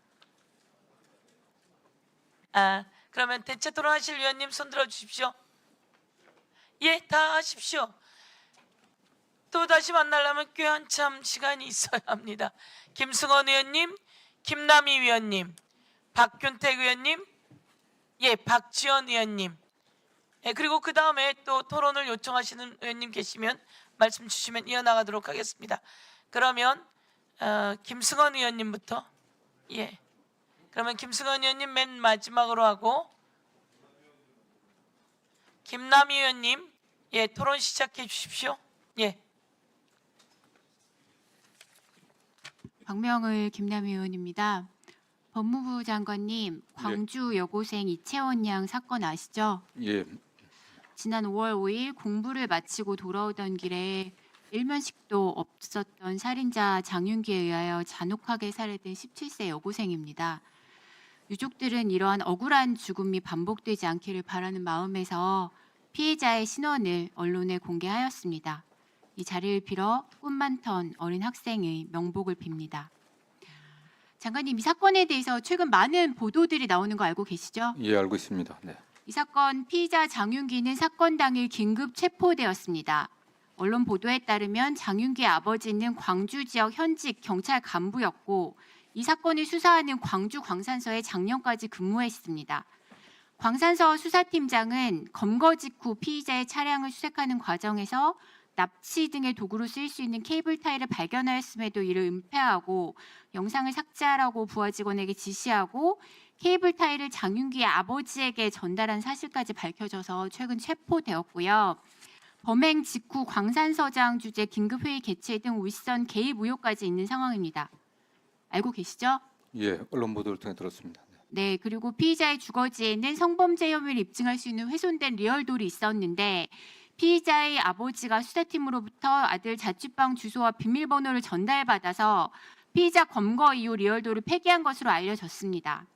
그러면 대체 토론하실 위원님 손 들어 주십시오. 다 하십시오. 또 다시 만나려면 꽤 한참 시간이 있어야 합니다. 김승원 의원님, 김남희 의원님, 박균택 의원님, 박지원 의원님, 그리고 그 다음에 또 토론을 요청하시는 의원님 계시면 말씀 주시면 이어나가도록 하겠습니다. 그러면 김승원 의원님부터 그러면 김승원 의원님 맨 마지막으로 하고 김남희 의원님 토론 시작해 주십시오. 박명을 김남희 의원입니다. 법무부 장관님, 광주 여고생 이채원 양 사건 아시죠? 지난 5월 5일 공부를 마치고 돌아오던 길에 일면식도 없었던 살인자 장윤기에 의하여 잔혹하게 살해된 17세 여고생입니다. 유족들은 이러한 억울한 죽음이 반복되지 않기를 바라는 마음에서 피해자의 신원을 언론에 공개하였습니다. 이 자리를 빌어 꿈 많던 어린 학생의 명복을 빕니다. 장관님, 이 사건에 대해서 최근 많은 보도들이 나오는 거 알고 계시죠? 예, 알고 있습니다. 네. 이 사건 피의자 장윤기는 사건 당일 긴급 체포되었습니다. 언론 보도에 따르면 장윤기의 아버지는 광주 지역 현직 경찰 간부였고 이 사건을 수사하는 광주 광산서에 작년까지 근무했습니다. 광산서 수사팀장은 검거 직후 피의자의 차량을 수색하는 과정에서 납치 등의 도구로 쓰일 수 있는 케이블 타이를 발견하였음에도 이를 은폐하고 영상을 삭제하라고 부하 직원에게 지시하고 케이블 타이를 장윤기의 아버지에게 전달한 사실까지 밝혀져서 최근 체포되었고요. 범행 직후 광산서장 주재 긴급회의 개최 등 윗선 개입 의혹까지 있는 상황입니다. 알고 계시죠? 예, 언론 보도를 통해 들었습니다. 네, 그리고 피의자의 주거지에는 성범죄 혐의를 입증할 수 있는 훼손된 리얼돌이 있었는데 피의자의 아버지가 수사팀으로부터 아들 자취방 주소와 비밀번호를 전달받아서 피의자 검거 이후 리얼돌을 폐기한 것으로 알려졌습니다.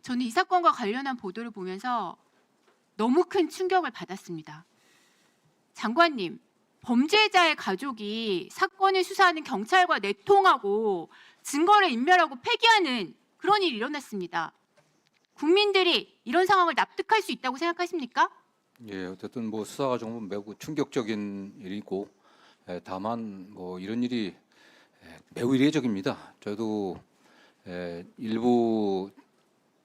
저는 이 사건과 관련한 보도를 보면서 너무 큰 충격을 받았습니다. 장관님, 범죄자의 가족이 사건을 수사하는 경찰과 내통하고 증거를 인멸하고 폐기하는 그런 일이 일어났습니다. 국민들이 이런 상황을 납득할 수 있다고 생각하십니까? 예, 어쨌든 뭐 수사 과정은 매우 충격적인 일이고, 다만 뭐 이런 일이 매우 이례적입니다. 저도 일부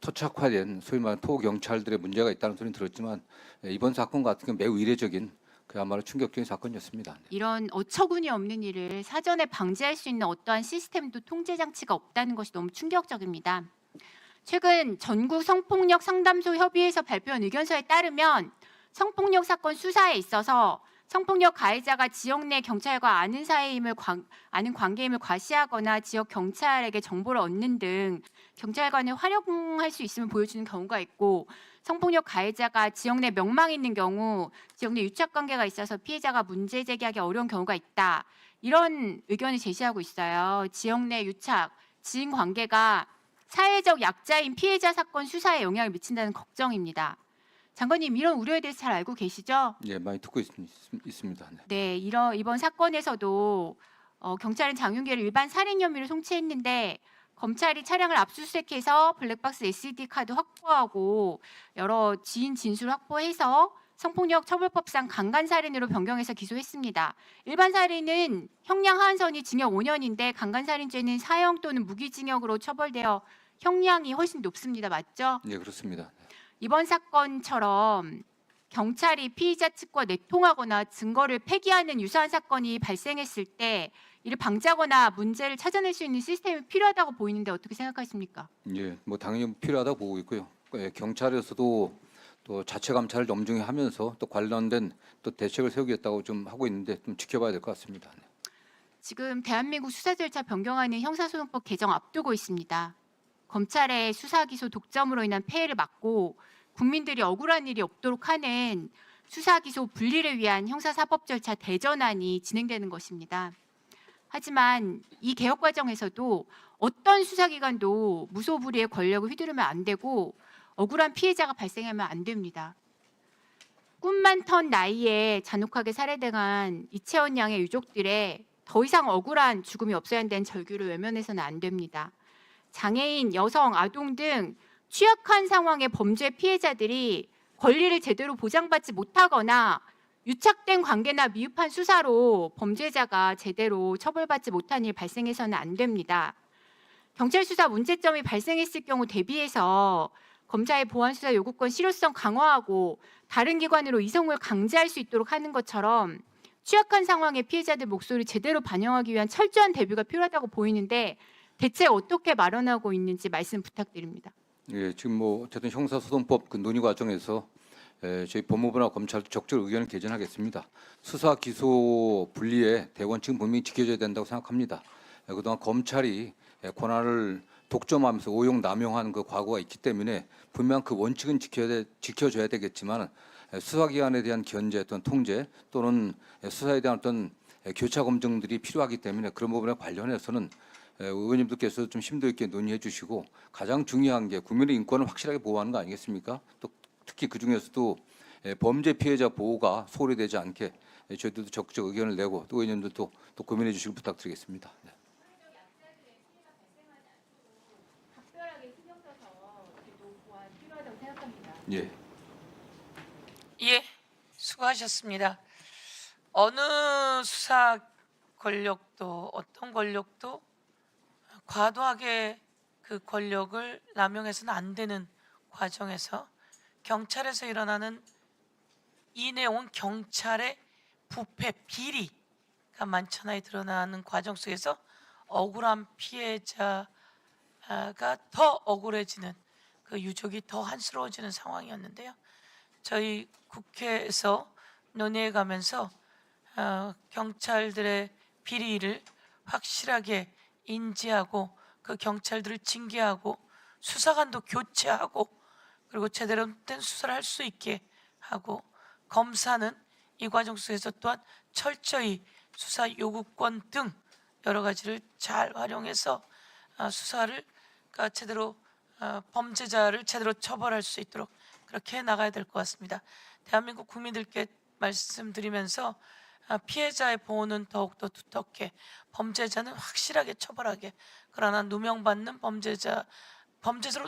토착화된 소위 말하는 토 경찰들의 문제가 있다는 소리는 들었지만 이번 사건 같은 경우 매우 이례적인 그야말로 충격적인 사건이었습니다. 이런 어처구니 없는 일을 사전에 방지할 수 있는 어떠한 시스템도 통제 장치가 없다는 것이 너무 충격적입니다. 최근 전국 성폭력 상담소 협의회에서 발표한 의견서에 따르면 성폭력 사건 수사에 있어서 성폭력 가해자가 지역 내 경찰과 아는 관계임을 과시하거나 지역 경찰에게 정보를 얻는 등 경찰관을 활용할 수 있음을 보여주는 경우가 있고 성폭력 가해자가 지역 내 명망이 있는 경우 지역 내 유착 관계가 있어서 피해자가 문제 제기하기 어려운 경우가 있다. 이런 의견을 제시하고 있어요. 지역 내 유착, 지인 관계가 사회적 약자인 피해자 사건 수사에 영향을 미친다는 걱정입니다. 장관님, 이런 우려에 대해서 잘 알고 계시죠? 예, 많이 듣고 있습니다. 네, 이번 사건에서도 경찰은 장윤기를 일반 살인 혐의로 송치했는데 검찰이 차량을 압수수색해서 블랙박스 SD 카드 확보하고 여러 지인 진술 확보해서 성폭력 처벌법상 강간살인으로 변경해서 기소했습니다. 일반 살인은 형량 하한선이 징역 5년인데 강간살인죄는 사형 또는 무기징역으로 처벌되어 형량이 훨씬 높습니다. 맞죠? 예, 그렇습니다. 이번 사건처럼 경찰이 피의자 측과 내통하거나 증거를 폐기하는 유사한 사건이 발생했을 때 이를 방지하거나 문제를 찾아낼 수 있는 시스템이 필요하다고 보이는데 어떻게 생각하십니까? 예, 뭐 당연히 필요하다고 보고 있고요. 경찰에서도 또 자체 감찰을 엄중히 하면서 또 관련된 또 대책을 세우겠다고 좀 하고 있는데 좀 지켜봐야 될 것 같습니다. 지금 대한민국 수사 절차 변경하는 형사소송법 개정 앞두고 있습니다. 검찰의 수사 기소 독점으로 인한 폐해를 막고 국민들이 억울한 일이 없도록 하는 수사 기소 분리를 위한 형사사법 절차 대전안이 진행되는 것입니다. 하지만 이 개혁 과정에서도 어떤 수사기관도 무소불위의 권력을 휘두르면 안 되고 억울한 피해자가 발생하면 안 됩니다. 꿈 많던 나이에 잔혹하게 살해당한 이채원 양의 유족들의 더 이상 억울한 죽음이 없어야 한다는 절규를 외면해서는 안 됩니다. 장애인, 여성, 아동 등 취약한 상황의 범죄 피해자들이 권리를 제대로 보장받지 못하거나 유착된 관계나 미흡한 수사로 범죄자가 제대로 처벌받지 못한 일 발생해서는 안 됩니다. 경찰 수사 문제점이 발생했을 경우 대비해서 검사의 보안 수사 요구권 실효성 강화하고 다른 기관으로 이송을 강제할 수 있도록 하는 것처럼 취약한 상황의 피해자들 목소리를 제대로 반영하기 위한 철저한 대비가 필요하다고 보이는데 대체 어떻게 마련하고 있는지 말씀 부탁드립니다. 예, 지금 뭐 어쨌든 형사소송법 그 논의 과정에서 저희 법무부나 검찰도 적극 의견을 개진하겠습니다. 수사 기소 분리의 대원칙은 분명히 지켜져야 된다고 생각합니다. 그동안 검찰이 권한을 독점하면서 오용 남용한 그 과거가 있기 때문에 분명 그 원칙은 지켜줘야 되겠지만 수사기관에 대한 견제 또는 통제 또는 수사에 대한 어떤 교차 검증들이 필요하기 때문에 그런 부분에 관련해서는 의원님들께서 좀 심도 있게 논의해 주시고 가장 중요한 게 국민의 인권을 확실하게 보호하는 거 아니겠습니까? 또 특히 그 중에서도 범죄 피해자 보호가 소홀히 되지 않게 저희들도 적극적 의견을 내고 또 의원님들도 또 고민해 주시길 부탁드리겠습니다. 네. 예. 예, 수고하셨습니다. 어느 수사 권력도 어떤 권력도 과도하게 그 권력을 남용해서는 안 되는 과정에서 경찰에서 일어나는 이 내용은 경찰의 부패 비리가 만천하에 드러나는 과정 속에서 억울한 피해자가 더 억울해지는 그 유족이 더 한스러워지는 상황이었는데요. 저희 국회에서 논의해 가면서 경찰들의 비리를 확실하게 인지하고 그 경찰들을 징계하고 수사관도 교체하고 그리고 제대로 된 수사를 할 수 있게 하고 검사는 이 과정 속에서 또한 철저히 수사 요구권 등 여러 가지를 잘 활용해서 수사를 제대로 범죄자를 제대로 처벌할 수 있도록 그렇게 해 나가야 될 것 같습니다. 대한민국 국민들께 말씀드리면서 피해자의 보호는 더욱더 두텁게 범죄자는 확실하게 처벌하게 그러나 누명받는 범죄자로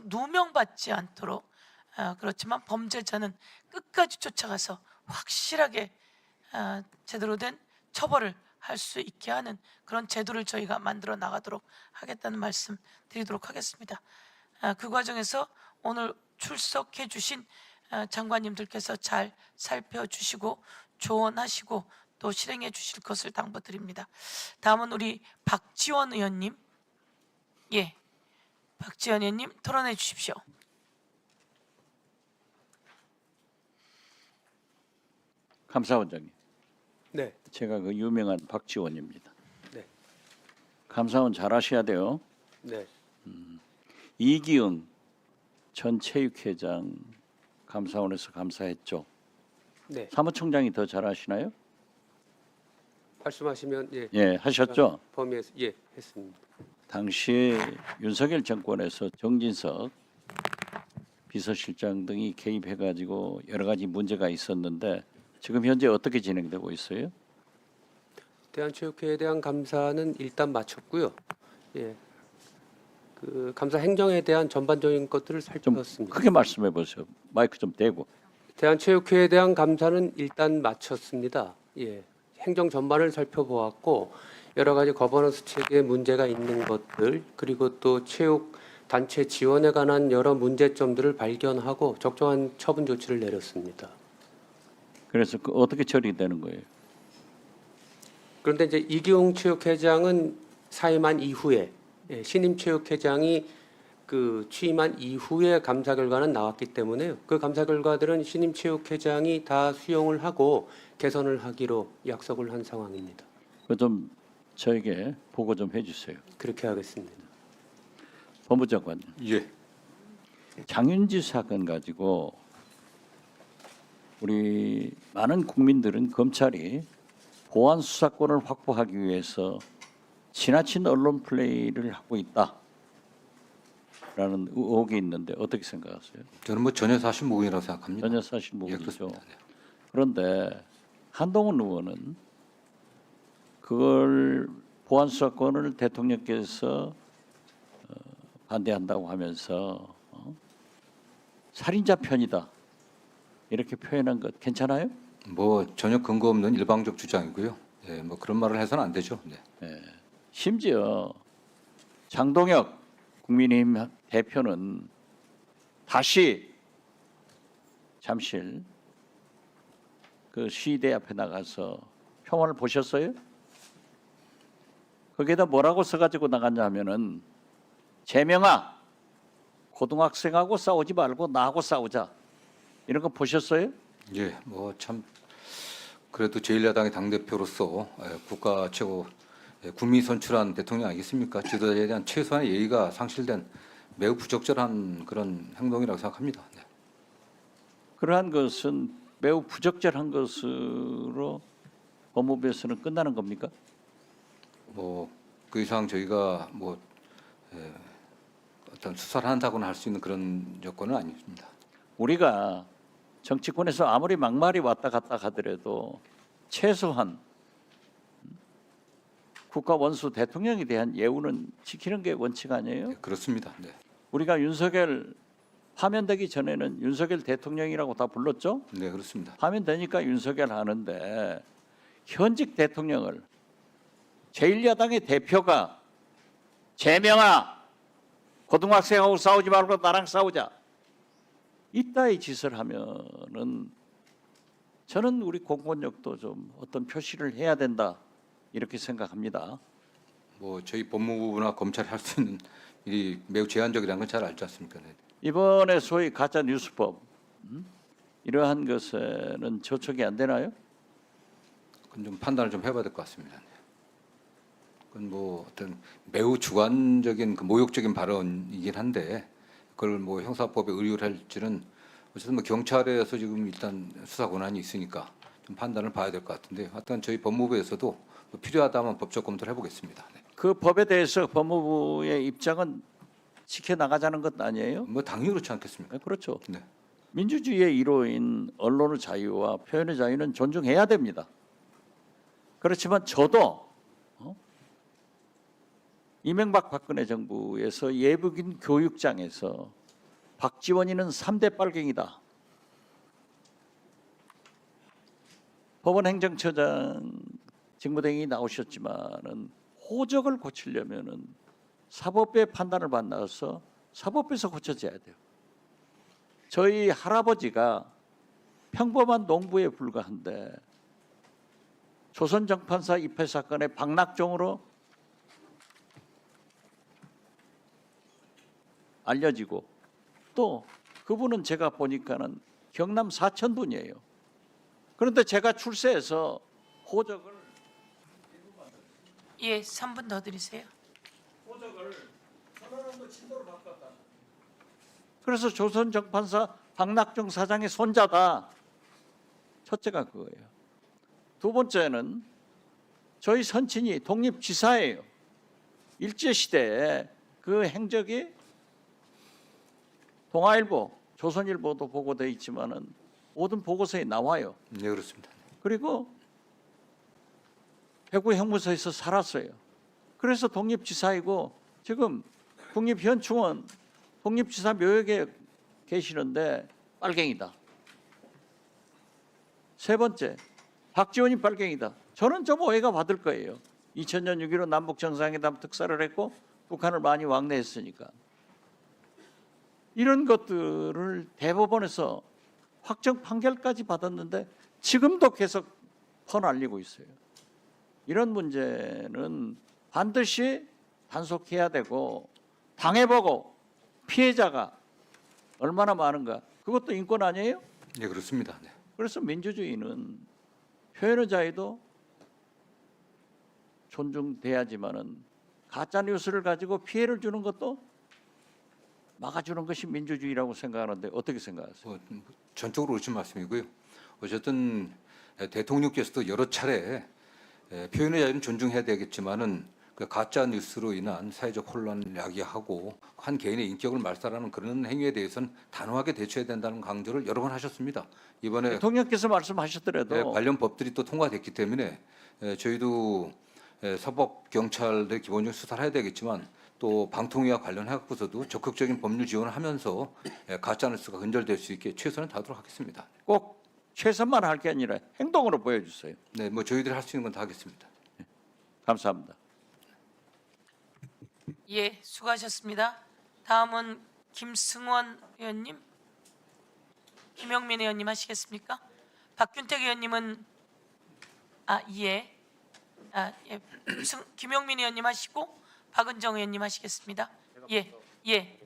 누명받지 않도록 그렇지만 범죄자는 끝까지 쫓아가서 확실하게 제대로 된 처벌을 할 수 있게 하는 그런 제도를 저희가 만들어 나가도록 하겠다는 말씀 드리도록 하겠습니다. 그 과정에서 오늘 출석해 주신 장관님들께서 잘 살펴주시고 조언하시고 또 실행해 주실 것을 당부드립니다. 다음은 우리 박지원 의원님. 예, 박지원 의원님 토론해 주십시오. 감사원장님. 네. 제가 그 유명한 박지원입니다. 네. 감사원 잘하셔야 돼요. 네. 이기영 전 체육회장 감사원에서 감사했죠. 네. 사무총장이 더 잘하시나요? 말씀하시면 예. 예, 하셨죠. 범위에서 예, 했습니다. 당시 윤석열 정권에서 정진석 비서실장 등이 개입해가지고 여러 가지 문제가 있었는데 지금 현재 어떻게 진행되고 있어요? 대한체육회에 대한 감사는 일단 마쳤고요. 예. 그 감사 행정에 대한 전반적인 것들을 좀 살펴봤습니다. 크게 말씀해 보세요. 마이크 좀 대고. 대한체육회에 대한 감사는 일단 마쳤습니다. 예. 행정 전반을 살펴보았고 여러 가지 거버넌스 체계에 문제가 있는 것들 그리고 또 체육 단체 지원에 관한 여러 문제점들을 발견하고 적정한 처분 조치를 내렸습니다. 그래서 어떻게 처리되는 거예요? 그런데 이제 이기용 체육회장은 사임한 이후에 신임 체육회장이 그 취임한 이후에 감사 결과는 나왔기 때문에요. 그 감사 결과들은 신임 체육회장이 다 수용을 하고 개선을 하기로 약속을 한 상황입니다. 그 좀 저에게 보고 좀 해주세요. 그렇게 하겠습니다. 법무장관님. 예. 장윤지 사건 가지고 우리 많은 국민들은 검찰이 보안 수사권을 확보하기 위해서 지나친 언론 플레이를 하고 있다라는 의혹이 있는데 어떻게 생각하세요? 저는 뭐 전혀 사실무근이라고 생각합니다. 전혀 사실 예, 모르죠. 그렇습니다. 네. 그런데 한동훈 의원은 그걸 보안 수사권을 대통령께서 반대한다고 하면서 살인자 편이다 이렇게 표현한 것 괜찮아요? 뭐 전혀 근거 없는 일방적 주장이고요. 예, 뭐 그런 말을 해서는 안 되죠. 네. 예. 심지어 장동혁 국민의힘 대표는 다시 잠실 그 시위대 앞에 나가서 평화를 보셨어요? 거기에다 뭐라고 써가지고 나갔냐 하면은 재명아 고등학생하고 싸우지 말고 나하고 싸우자 이런 거 보셨어요? 예, 뭐 참 그래도 제1야당의 당 대표로서 국가 최고 국민이 선출한 대통령 아니겠습니까? 지도자에 대한 최소한의 예의가 상실된 매우 부적절한 그런 행동이라고 생각합니다. 네. 그러한 것은 매우 부적절한 것으로 법무부에서는 끝나는 겁니까? 뭐 그 이상 저희가 뭐 어떤 수사를 한다거나 할 수 있는 그런 여건은 아닙니다. 우리가 정치권에서 아무리 막말이 왔다 갔다 하더라도 최소한 국가 원수 대통령에 대한 예우는 지키는 게 원칙 아니에요? 네, 그렇습니다. 네. 우리가 윤석열 파면되기 전에는 윤석열 대통령이라고 다 불렀죠? 네, 그렇습니다. 파면되니까 윤석열 하는데 현직 대통령을 제1야당의 대표가 제명아 고등학생하고 싸우지 말고 나랑 싸우자 이따위 짓을 하면은 저는 우리 공권력도 좀 어떤 표시를 해야 된다 이렇게 생각합니다. 뭐 저희 법무부나 검찰이 할 수 있는 일이 매우 제한적이라는 건 잘 알지 않습니까? 네. 이번에 소위 가짜 뉴스법 이러한 것에는 저촉이 안 되나요? 그건 좀 판단을 좀 해봐야 될 것 같습니다. 네. 그건 뭐 어떤 매우 주관적인 그 모욕적인 발언이긴 한데 그걸 뭐 형사법에 의뢰를 할지는 어쨌든 뭐 경찰에서 지금 일단 수사 권한이 있으니까 좀 판단을 봐야 될 것 같은데 하여튼 저희 법무부에서도 필요하다면 법적 검토를 해보겠습니다. 네. 그 법에 대해서 법무부의 입장은 지켜나가자는 것 아니에요? 뭐 당연히 그렇지 않겠습니까? 네, 그렇죠. 네. 민주주의의 일호인 언론의 자유와 표현의 자유는 존중해야 됩니다. 그렇지만 저도 이명박 박근혜 정부에서 예비군 교육장에서 박지원이는 3대 빨갱이다. 법원 행정처장 직무대행이 나오셨지만은 호적을 고치려면은 사법부의 판단을 받아서 사법부에서 고쳐져야 돼요. 저희 할아버지가 평범한 농부에 불과한데 조선 정판사 입회 사건의 박낙종으로 알려지고 또 그분은 제가 보니까는 경남 사천 분이에요. 그런데 제가 출세해서 호적을 예, 3분 더 드리세요. 선언한도 친도로 바꿨다. 그래서 조선 정판사 박낙종 사장의 손자다. 첫째가 그거예요. 두 번째는 저희 선친이 독립지사예요. 일제시대에 그 행적이 동아일보, 조선일보도 보고돼 있지만은 모든 보고서에 나와요. 네, 그렇습니다. 그리고 대구 형무소에서 살았어요. 그래서 독립지사이고 지금 국립현충원 독립지사 묘역에 계시는데 빨갱이다. 세 번째, 박지원이 빨갱이다. 저는 좀 오해가 받을 거예요. 2000년 6.15 남북정상회담 특사를 했고 북한을 많이 왕래했으니까. 이런 것들을 대법원에서 확정 판결까지 받았는데 지금도 계속 퍼날리고 있어요. 이런 문제는 반드시 단속해야 되고 당해보고 피해자가 얼마나 많은가 그것도 인권 아니에요? 네, 그렇습니다. 네. 그래서 민주주의는 표현의 자유도 존중돼야지만은 가짜 뉴스를 가지고 피해를 주는 것도 막아주는 것이 민주주의라고 생각하는데 어떻게 생각하세요? 전적으로 옳은 말씀이고요. 어쨌든 대통령께서도 여러 차례 표현의 자유는 존중해야 되겠지만은 그 가짜 뉴스로 인한 사회적 혼란을 야기하고 한 개인의 인격을 말살하는 그런 행위에 대해서는 단호하게 대처해야 된다는 강조를 여러 번 하셨습니다. 이번에 대통령께서 말씀하셨더라도 관련 법들이 또 통과됐기 때문에 저희도 사법 경찰의 기본적인 수사를 해야 되겠지만 또 방통위와 관련해 갖고서도 적극적인 법률 지원을 하면서 가짜 뉴스가 근절될 수 있게 최선을 다하도록 하겠습니다. 꼭 최선만 할 게 아니라 행동으로 보여주세요. 네, 뭐 저희들이 할 수 있는 건 다 하겠습니다. 감사합니다. 예, 수고하셨습니다. 다음은 김승원 의원님, 김영민 의원님 하시겠습니까? 박균택 의원님은 예. 김영민 의원님 하시고 박은정 의원님 하시겠습니다. 예.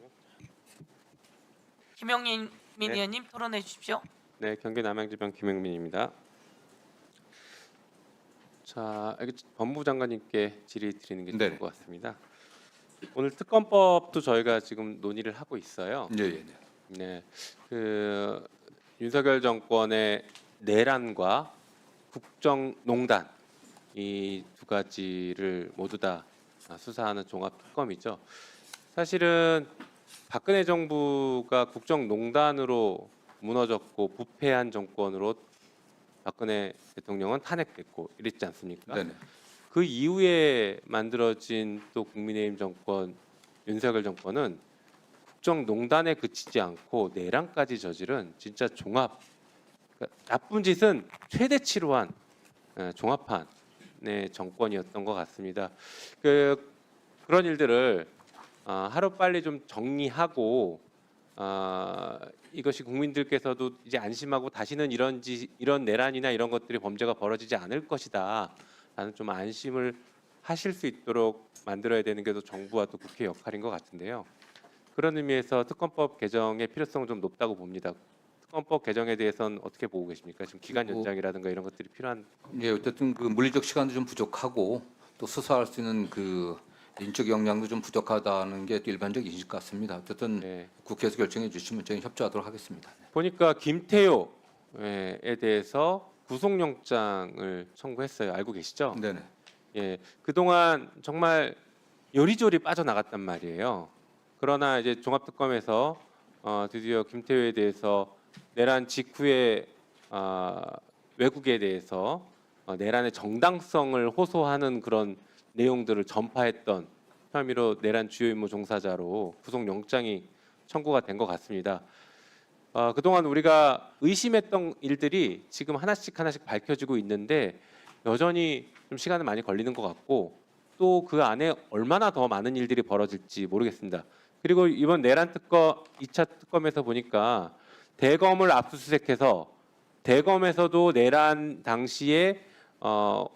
김영민 의원님 토론해 주십시오. 네, 경기 남양주병 김영민입니다. 자, 법무부 장관님께 질의 드리는 게 좋을 것 같습니다. 오늘 특검법도 저희가 지금 논의를 하고 있어요. 네. 네, 그 윤석열 정권의 내란과 국정농단 이 두 가지를 모두 다 수사하는 종합 특검이죠. 사실은 박근혜 정부가 국정농단으로 무너졌고 부패한 정권으로 박근혜 대통령은 탄핵됐고 이랬지 않습니까? 네네. 그 이후에 만들어진 또 국민의힘 정권, 윤석열 정권은 국정농단에 그치지 않고 내란까지 저지른 진짜 종합, 그러니까 나쁜 짓은 최대치로 한 종합판의 정권이었던 것 같습니다. 그런 일들을 하루빨리 좀 정리하고 이것이 국민들께서도 이제 안심하고 다시는 이런 내란이나 이런 것들이 범죄가 벌어지지 않을 것이다 라는 좀 안심을 하실 수 있도록 만들어야 되는 게 또 정부와 또 국회 역할인 것 같은데요. 그런 의미에서 특검법 개정의 필요성은 좀 높다고 봅니다. 특검법 개정에 대해서는 어떻게 보고 계십니까? 지금 기간 연장이라든가 이런 것들이 필요한. 예, 어쨌든 그 물리적 시간도 좀 부족하고 또 수사할 수 있는 그 인적 역량도 좀 부족하다는 게 일반적 인식 같습니다. 어쨌든 네. 국회에서 결정해 주시면 저희 협조하도록 하겠습니다. 보니까 김태효에 대해서 구속영장을 청구했어요. 알고 계시죠? 네네. 예, 그동안 정말 요리조리 빠져나갔단 말이에요. 그러나 이제 종합특검에서 드디어 김태효에 대해서 내란 직후에 외국에 대해서 내란의 정당성을 호소하는 그런 내용들을 전파했던 혐의로 내란 주요 임무 종사자로 구속영장이 청구가 된 것 같습니다. 그동안 우리가 의심했던 일들이 지금 하나씩 밝혀지고 있는데 여전히 좀 시간은 많이 걸리는 것 같고 또 그 안에 얼마나 더 많은 일들이 벌어질지 모르겠습니다. 그리고 이번 내란 특검 2차 특검에서 보니까 대검을 압수수색해서 대검에서도 내란 당시에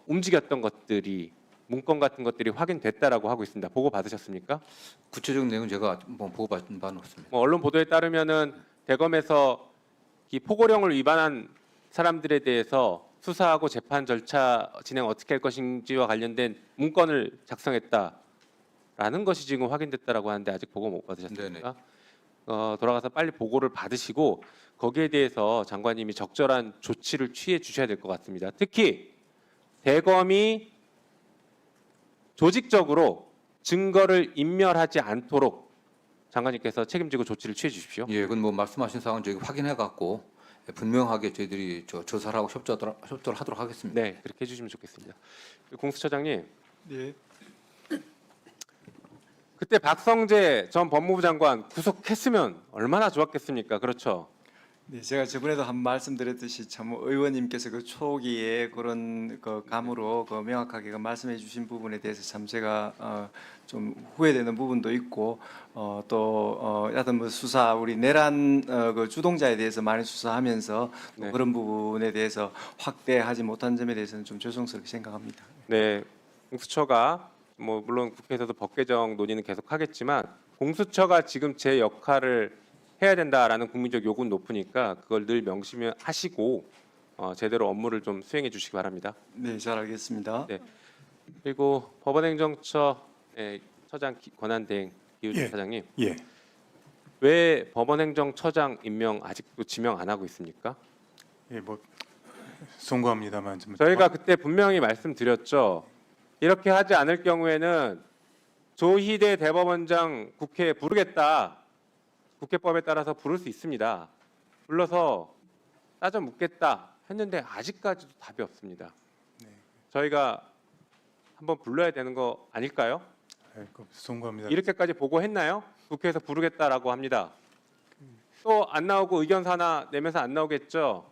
움직였던 것들이 문건 같은 것들이 확인됐다라고 하고 있습니다. 보고 받으셨습니까? 구체적인 내용은 제가 보고 받은 바는 없습니다. 뭐 언론 보도에 따르면은 대검에서 이 포고령을 위반한 사람들에 대해서 수사하고 재판 절차 진행 어떻게 할 것인지와 관련된 문건을 작성했다라는 것이 지금 확인됐다라고 하는데 아직 보고 못 받으셨습니까? 돌아가서 빨리 보고를 받으시고 거기에 대해서 장관님이 적절한 조치를 취해 주셔야 될 것 같습니다. 특히 대검이 조직적으로 증거를 인멸하지 않도록 장관님께서 책임지고 조치를 취해 주십시오. 예, 그건 뭐 말씀하신 사항은 저희 확인해 갖고 분명하게 저희들이 조사를 하고 협조를 하도록 하겠습니다. 네, 그렇게 해주시면 좋겠습니다. 공수처장님, 네. 그때 박성재 전 법무부 장관 구속했으면 얼마나 좋았겠습니까? 그렇죠? 네, 제가 저번에도 한 말씀드렸듯이 참 의원님께서 그 초기에 그런 그 감으로 그 명확하게 그 말씀해주신 부분에 대해서 참 제가 좀 후회되는 부분도 있고 또 여하튼 뭐 수사 우리 내란 그 주동자에 대해서 많이 수사하면서 네. 그런 부분에 대해서 확대하지 못한 점에 대해서는 좀 죄송스럽게 생각합니다. 네, 공수처가 뭐 물론 국회에서도 법 개정 논의는 계속하겠지만 공수처가 지금 제 역할을 해야 된다라는 국민적 요구는 높으니까 그걸 늘 명심하시고 제대로 업무를 좀 수행해 주시기 바랍니다. 네, 잘 알겠습니다. 네. 그리고 법원행정처 처장 권한대행 이우준 차장님, 예. 왜 법원행정처장 임명 아직도 지명 안 하고 있습니까? 예, 뭐 송구합니다만 좀 저희가 그때 분명히 말씀드렸죠. 이렇게 하지 않을 경우에는 조희대 대법원장 국회에 부르겠다. 국회법에 따라서 부를 수 있습니다. 불러서 따져 묻겠다 했는데 아직까지도 답이 없습니다. 저희가 한번 불러야 되는 거 아닐까요? 송구합니다. 이렇게까지 보고했나요? 국회에서 부르겠다라고 합니다. 또 안 나오고 의견서 하나 내면서 안 나오겠죠?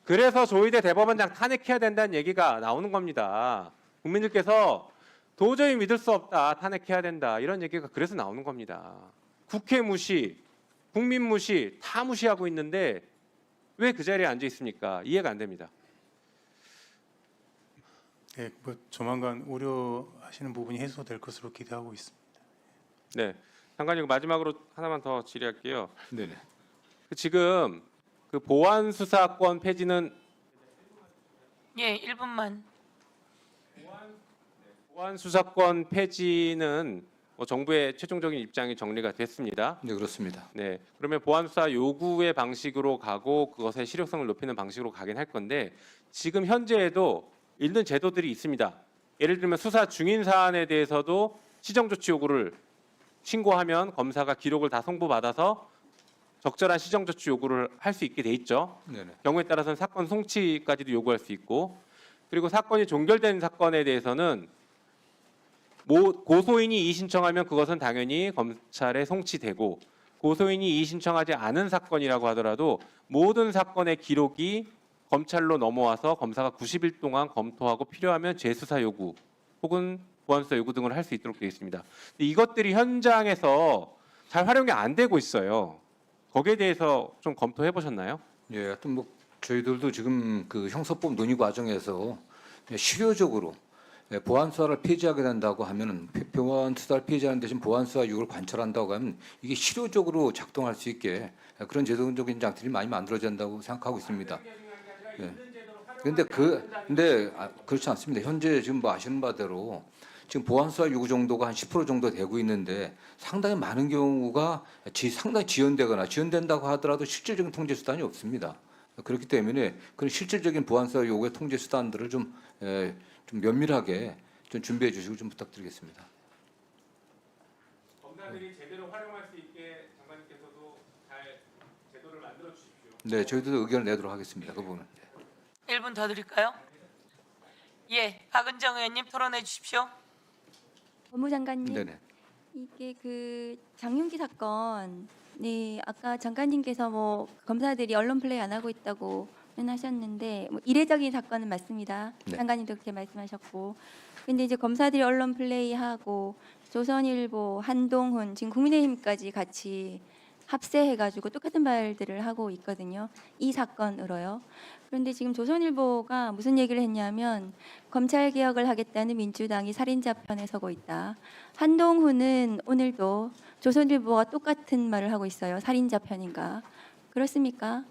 그래서 조희대 대법원장 탄핵해야 된다는 얘기가 나오는 겁니다. 국민들께서 도저히 믿을 수 없다, 탄핵해야 된다 이런 얘기가 그래서 나오는 겁니다. 국회 무시, 국민 무시 다 무시하고 있는데 왜 그 자리에 앉아 있습니까? 이해가 안 됩니다. 예, 뭐 조만간 우려하시는 부분이 해소될 것으로 기대하고 있습니다. 네, 장관님 마지막으로 하나만 더 질의할게요. 네네. 지금 그 보안 수사권 폐지는 예, 1분만. 보안 수사권 폐지는 정부의 최종적인 입장이 정리가 됐습니다. 네, 그렇습니다. 네, 그러면 보안 수사 요구의 방식으로 가고 그것의 실효성을 높이는 방식으로 가긴 할 건데 지금 현재에도 있는 제도들이 있습니다. 예를 들면 수사 중인 사안에 대해서도 시정 조치 요구를 신고하면 검사가 기록을 다 송부받아서 적절한 시정 조치 요구를 할 수 있게 돼 있죠. 네네. 경우에 따라서는 사건 송치까지도 요구할 수 있고, 그리고 사건이 종결된 사건에 대해서는 고소인이 이의 신청하면 그것은 당연히 검찰에 송치되고, 고소인이 이의 신청하지 않은 사건이라고 하더라도 모든 사건의 기록이 검찰로 넘어와서 검사가 90일 동안 검토하고 필요하면 재수사 요구 혹은 보완수사 요구 등을 할 수 있도록 되어 있습니다. 근데 이것들이 현장에서 잘 활용이 안 되고 있어요. 거기에 대해서 좀 검토해 보셨나요? 예, 하여튼 뭐 저희들도 지금 그 형사법 논의 과정에서 실효적으로 보안 수사를 폐지하게 된다고 하면은 보안 수사를 폐지하는 대신 보안 수사 이익을 관철한다고 하면 이게 실효적으로 작동할 수 있게 그런 제도적인 장치들이 많이 만들어야 된다고 생각하고 있습니다. 예. 근데 그렇지 않습니다. 현재 지금 뭐 아시는 바대로 지금 보안 수사 요구 정도가 한 10% 정도 되고 있는데 상당히 많은 경우가 상당히 지연된다고 하더라도 실질적인 통제 수단이 없습니다. 그렇기 때문에 그런 실질적인 보안 수사 요구의 통제 수단들을 좀 면밀하게 좀 준비해 주시고 좀 부탁드리겠습니다. 검사들이 제대로 활용할 수 있게 장관님께서도 잘 제도를 만들어 주십시오. 네, 저희도 의견을 내도록 하겠습니다. 그 부분은. 1분 더 드릴까요? 예, 박은정 의원님 토론해 주십시오. 법무장관님, 네네. 이게 그 장윤기 사건, 네, 아까 장관님께서 뭐 검사들이 언론 플레이 안 하고 있다고 하셨는데 뭐 이례적인 사건은 맞습니다. 네. 장관님도 그렇게 말씀하셨고, 근데 이제 검사들이 언론 플레이하고 조선일보, 한동훈, 지금 국민의힘까지 같이 합세해가지고 똑같은 말들을 하고 있거든요. 이 사건으로요. 그런데 지금 조선일보가 무슨 얘기를 했냐면 검찰 개혁을 하겠다는 민주당이 살인자 편에 서고 있다. 한동훈은 오늘도 조선일보와 똑같은 말을 하고 있어요. 살인자 편인가? 그렇습니까?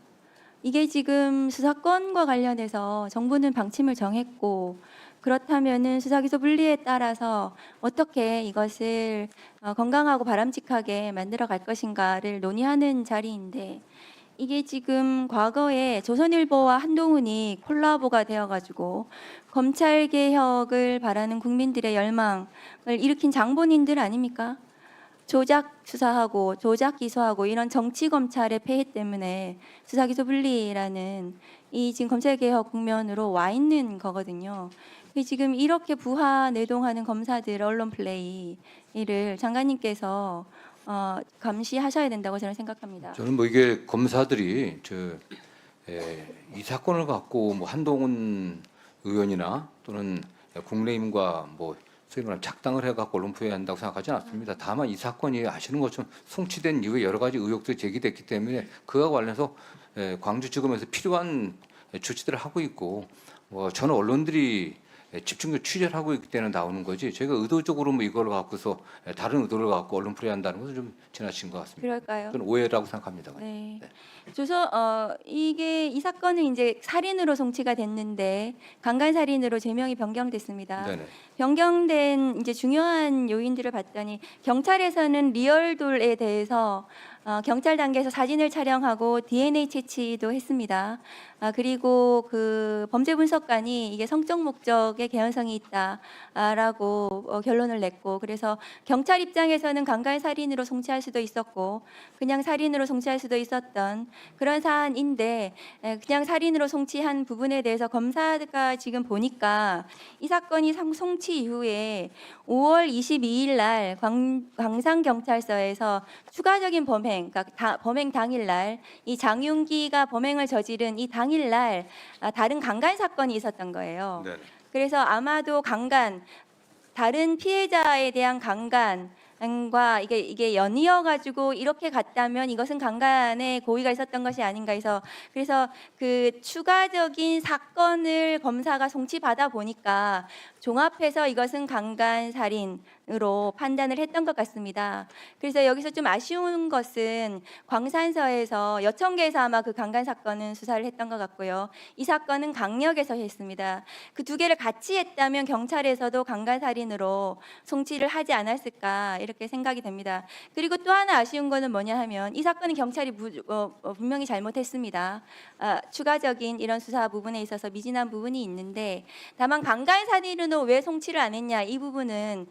이게 지금 수사권과 관련해서 정부는 방침을 정했고, 그렇다면은 수사기소 분리에 따라서 어떻게 이것을 건강하고 바람직하게 만들어 갈 것인가를 논의하는 자리인데, 이게 지금 과거에 조선일보와 한동훈이 콜라보가 되어가지고 검찰 개혁을 바라는 국민들의 열망을 일으킨 장본인들 아닙니까? 조작 수사하고 조작 기소하고 이런 정치 검찰의 폐해 때문에 수사기소 분리라는 이 지금 검찰 개혁 국면으로 와 있는 거거든요. 지금 이렇게 부하 내동하는 검사들 언론 플레이를 장관님께서 감시하셔야 된다고 저는 생각합니다. 저는 뭐 이게 검사들이 이 사건을 갖고 뭐 한동훈 의원이나 또는 국민의힘과 뭐 소위 말하면 작당을 해갖고 언론 부여한다고 생각하지는 않습니다. 다만 이 사건이 아시는 것처럼 송치된 이후에 여러 가지 의혹들이 제기됐기 때문에 그와 관련해서 광주지검에서 필요한 조치들을 하고 있고, 저는 언론들이 집중적으로 취재를 하고 있기 때문에 나오는 거지, 저희가 의도적으로 뭐 이걸 갖고서 다른 의도를 갖고 언론 플레이한다는 것은 좀 지나친 것 같습니다. 그럴까요? 그건 오해라고 생각합니다. 네. 네. 이게 이 사건은 이제 살인으로 송치가 됐는데 강간살인으로 제명이 변경됐습니다. 네네. 변경된 이제 중요한 요인들을 봤더니 경찰에서는 리얼돌에 대해서 경찰 단계에서 사진을 촬영하고 DNA 채취도 했습니다. 그리고 그 범죄 분석관이 이게 성적 목적의 개연성이 있다라고 결론을 냈고, 그래서 경찰 입장에서는 강간 살인으로 송치할 수도 있었고 그냥 살인으로 송치할 수도 있었던 그런 사안인데, 그냥 살인으로 송치한 부분에 대해서 검사가 지금 보니까 이 사건이 송치 이후에 5월 22일 날 광산경찰서에서 추가적인 범행, 그러니까 범행 당일 날 이 장윤기가 범행을 저지른 이 당일 날 다른 강간 사건이 있었던 거예요. 네네. 그래서 아마도 다른 피해자에 대한 강간과 이게 연이어 가지고 이렇게 갔다면 이것은 강간의 고의가 있었던 것이 아닌가 해서, 그래서 그 추가적인 사건을 검사가 송치받아 보니까 종합해서 이것은 강간 살인으로 판단을 했던 것 같습니다. 그래서 여기서 좀 아쉬운 것은 광산서에서 여청계에서 아마 그 강간 사건은 수사를 했던 것 같고요. 이 사건은 강력에서 했습니다. 그 두 개를 같이 했다면 경찰에서도 강간 살인으로 송치를 하지 않았을까 이렇게 생각이 됩니다. 그리고 또 하나 아쉬운 거는 뭐냐 하면 이 사건은 경찰이 분명히 잘못했습니다. 추가적인 이런 수사 부분에 있어서 미진한 부분이 있는데, 다만 강간 살인으로 부분도 왜 송치를 안 했냐, 이 부분은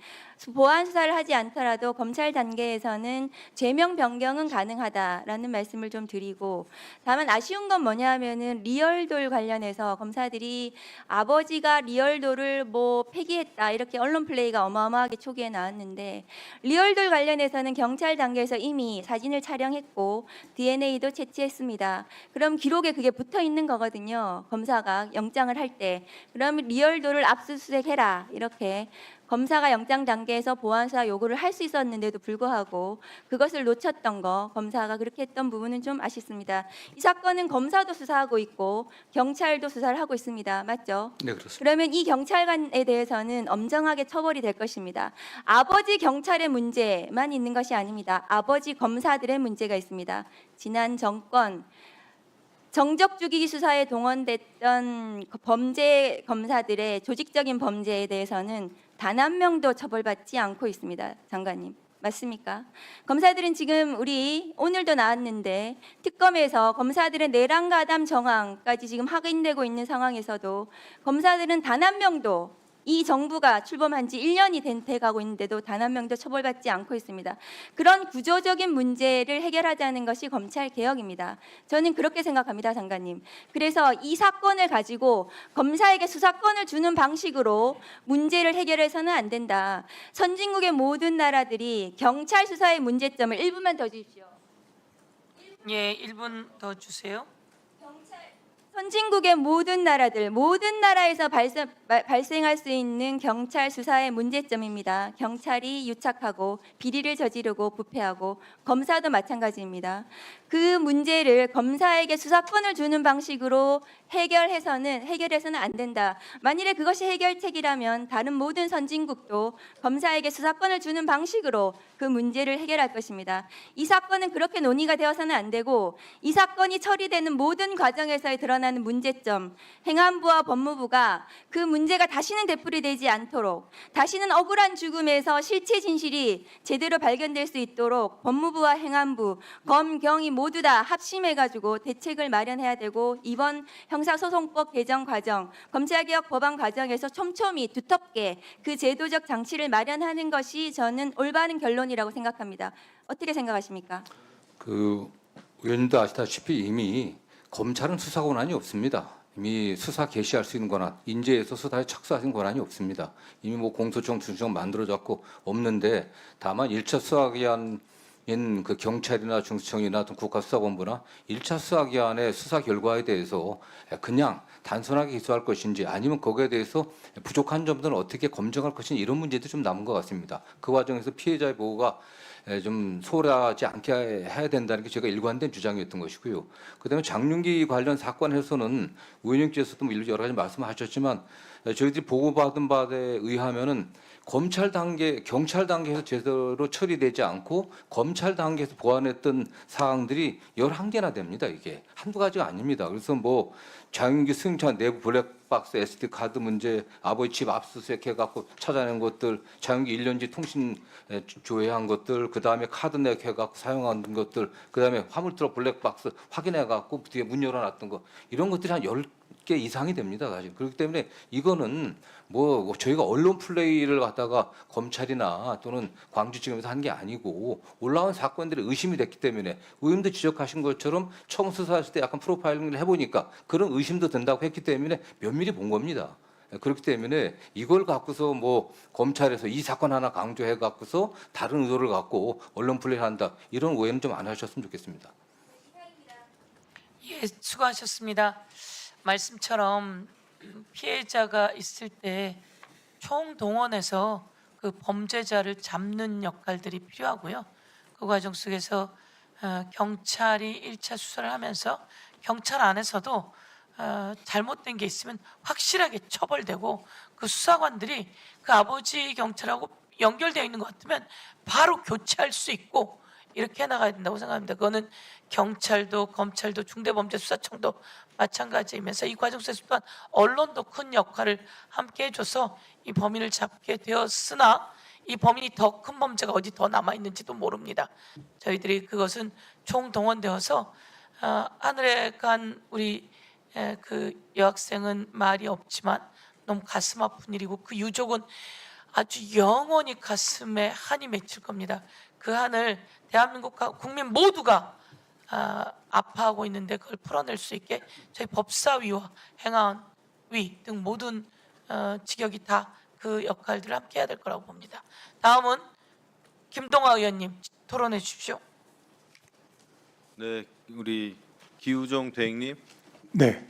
보안 수사를 하지 않더라도 검찰 단계에서는 죄명 변경은 가능하다라는 말씀을 좀 드리고, 다만 아쉬운 건 뭐냐 하면은 리얼돌 관련해서 검사들이 아버지가 리얼돌을 뭐 폐기했다 이렇게 언론 플레이가 어마어마하게 초기에 나왔는데, 리얼돌 관련해서는 경찰 단계에서 이미 사진을 촬영했고 DNA도 채취했습니다. 그럼 기록에 그게 붙어 있는 거거든요. 검사가 영장을 할 때. 그러면 리얼돌을 압수수색해라 이렇게 검사가 영장 단계에서 보안수사 요구를 할 수 있었는데도 불구하고 그것을 놓쳤던 거, 검사가 그렇게 했던 부분은 좀 아쉽습니다. 이 사건은 검사도 수사하고 있고 경찰도 수사를 하고 있습니다. 맞죠? 네, 그렇습니다. 그러면 이 경찰관에 대해서는 엄정하게 처벌이 될 것입니다. 아버지 경찰의 문제만 있는 것이 아닙니다. 아버지 검사들의 문제가 있습니다. 지난 정권 정적 죽이기 수사에 동원됐던 범죄 검사들의 조직적인 범죄에 대해서는 단 한 명도 처벌받지 않고 있습니다. 장관님. 맞습니까? 검사들은 지금 우리 오늘도 나왔는데 특검에서 검사들의 내란 가담 정황까지 지금 확인되고 있는 상황에서도 검사들은 단 한 명도 이 정부가 출범한 지 1년이 돼가고 있는데도 단 한 명도 처벌받지 않고 있습니다. 그런 구조적인 문제를 해결하자는 것이 검찰 개혁입니다. 저는 그렇게 생각합니다, 장관님. 그래서 이 사건을 가지고 검사에게 수사권을 주는 방식으로 문제를 해결해서는 안 된다. 선진국의 모든 나라들이 경찰 수사의 문제점을 1분만 더 주십시오. 예, 1분 더 주세요. 선진국의 모든 나라들, 모든 나라에서 발생할 수 있는 경찰 수사의 문제점입니다. 경찰이 유착하고 비리를 저지르고 부패하고 검사도 마찬가지입니다. 그 문제를 검사에게 수사권을 주는 방식으로 해결해서는 안 된다. 만일에 그것이 해결책이라면 다른 모든 선진국도 검사에게 수사권을 주는 방식으로 그 문제를 해결할 것입니다. 이 사건은 그렇게 논의가 되어서는 안 되고, 이 사건이 처리되는 모든 과정에서 드러나는 문제점, 행안부와 법무부가 그 문제가 다시는 되풀이되지 않도록, 다시는 억울한 죽음에서 실체 진실이 제대로 발견될 수 있도록 법무부와 행안부, 검, 경이 모두 다 합심해가지고 대책을 마련해야 되고, 이번 형사소송법 개정 과정, 검찰개혁 법안 과정에서 촘촘히 두텁게 그 제도적 장치를 마련하는 것이 저는 올바른 결론이라고 생각합니다. 어떻게 생각하십니까? 의원님도 아시다시피 이미 검찰은 수사 권한이 없습니다. 이미 수사 개시할 수 있는 권한, 인재에서 수사에 착수하는 권한이 없습니다. 이미 뭐 공소청, 중수청 만들어졌고 없는데, 다만 1차 수사기한 그 경찰이나 중수청이나 어떤 국가수사본부나 1차 수사기관의 수사 결과에 대해서 그냥 단순하게 기소할 것인지, 아니면 거기에 대해서 부족한 점들은 어떻게 검증할 것인지, 이런 문제도 좀 남은 것 같습니다. 그 과정에서 피해자의 보호가 좀 소홀하지 않게 해야 된다는 게 제가 일관된 주장이었던 것이고요. 그다음에 장윤기 관련 사건에서는 의원님께서도 여러 가지 말씀하셨지만, 저희들이 보고받은 바에 의하면은 검찰 단계, 경찰 단계에서 제대로 처리되지 않고 검찰 단계에서 보완했던 사항들이 11개나 됩니다. 이게 한두 가지가 아닙니다. 그래서 뭐 장윤기 승차 내부 블랙박스 SD 카드 문제, 아버지 집 압수수색해갖고 찾아낸 것들, 장윤기 1년지 통신 조회한 것들, 그 다음에 카드 내해갖고 사용한 것들, 그 다음에 화물트럭 블랙박스 확인해갖고 뒤에 문 열어놨던 거, 이런 것들이 한 10개 이상이 됩니다. 사실. 그렇기 때문에 이거는 뭐 저희가 언론 플레이를 갖다가 검찰이나 또는 광주지검에서 한 게 아니고, 올라온 사건들이 의심이 됐기 때문에, 의원도 지적하신 것처럼 처음 수사했을 때 약간 프로파일링을 해보니까 그런 의심도 든다고 했기 때문에 면밀히 본 겁니다. 그렇기 때문에 이걸 갖고서 뭐 검찰에서 이 사건 하나 강조해 갖고서 다른 의도를 갖고 언론 플레이를 한다, 이런 오해는 좀 안 하셨으면 좋겠습니다. 예, 수고하셨습니다. 말씀처럼 피해자가 있을 때 총동원해서 그 범죄자를 잡는 역할들이 필요하고요. 그 과정 속에서 경찰이 1차 수사를 하면서 경찰 안에서도 잘못된 게 있으면 확실하게 처벌되고, 그 수사관들이 그 아버지 경찰하고 연결되어 있는 것 같으면 바로 교체할 수 있고, 이렇게 나가야 된다고 생각합니다. 그거는 경찰도 검찰도 중대범죄수사청도 마찬가지이면서, 이 과정 속에서 또한 언론도 큰 역할을 함께 해줘서 이 범인을 잡게 되었으나, 이 범인이 더 큰 범죄가 어디 더 남아있는지도 모릅니다. 저희들이 그것은 총동원되어서 하늘에 간 우리 그 여학생은 말이 없지만 너무 가슴 아픈 일이고 그 유족은 아주 영원히 가슴에 한이 맺힐 겁니다. 그 한을 대한민국 국민 모두가 아파하고 있는데 그걸 풀어낼 수 있게 저희 법사위와 행안위 등 모든 직역이 다 그 역할들을 함께 해야 될 거라고 봅니다. 다음은 김동아 의원님 토론해 주십시오. 네, 우리 기우종 대행님, 네,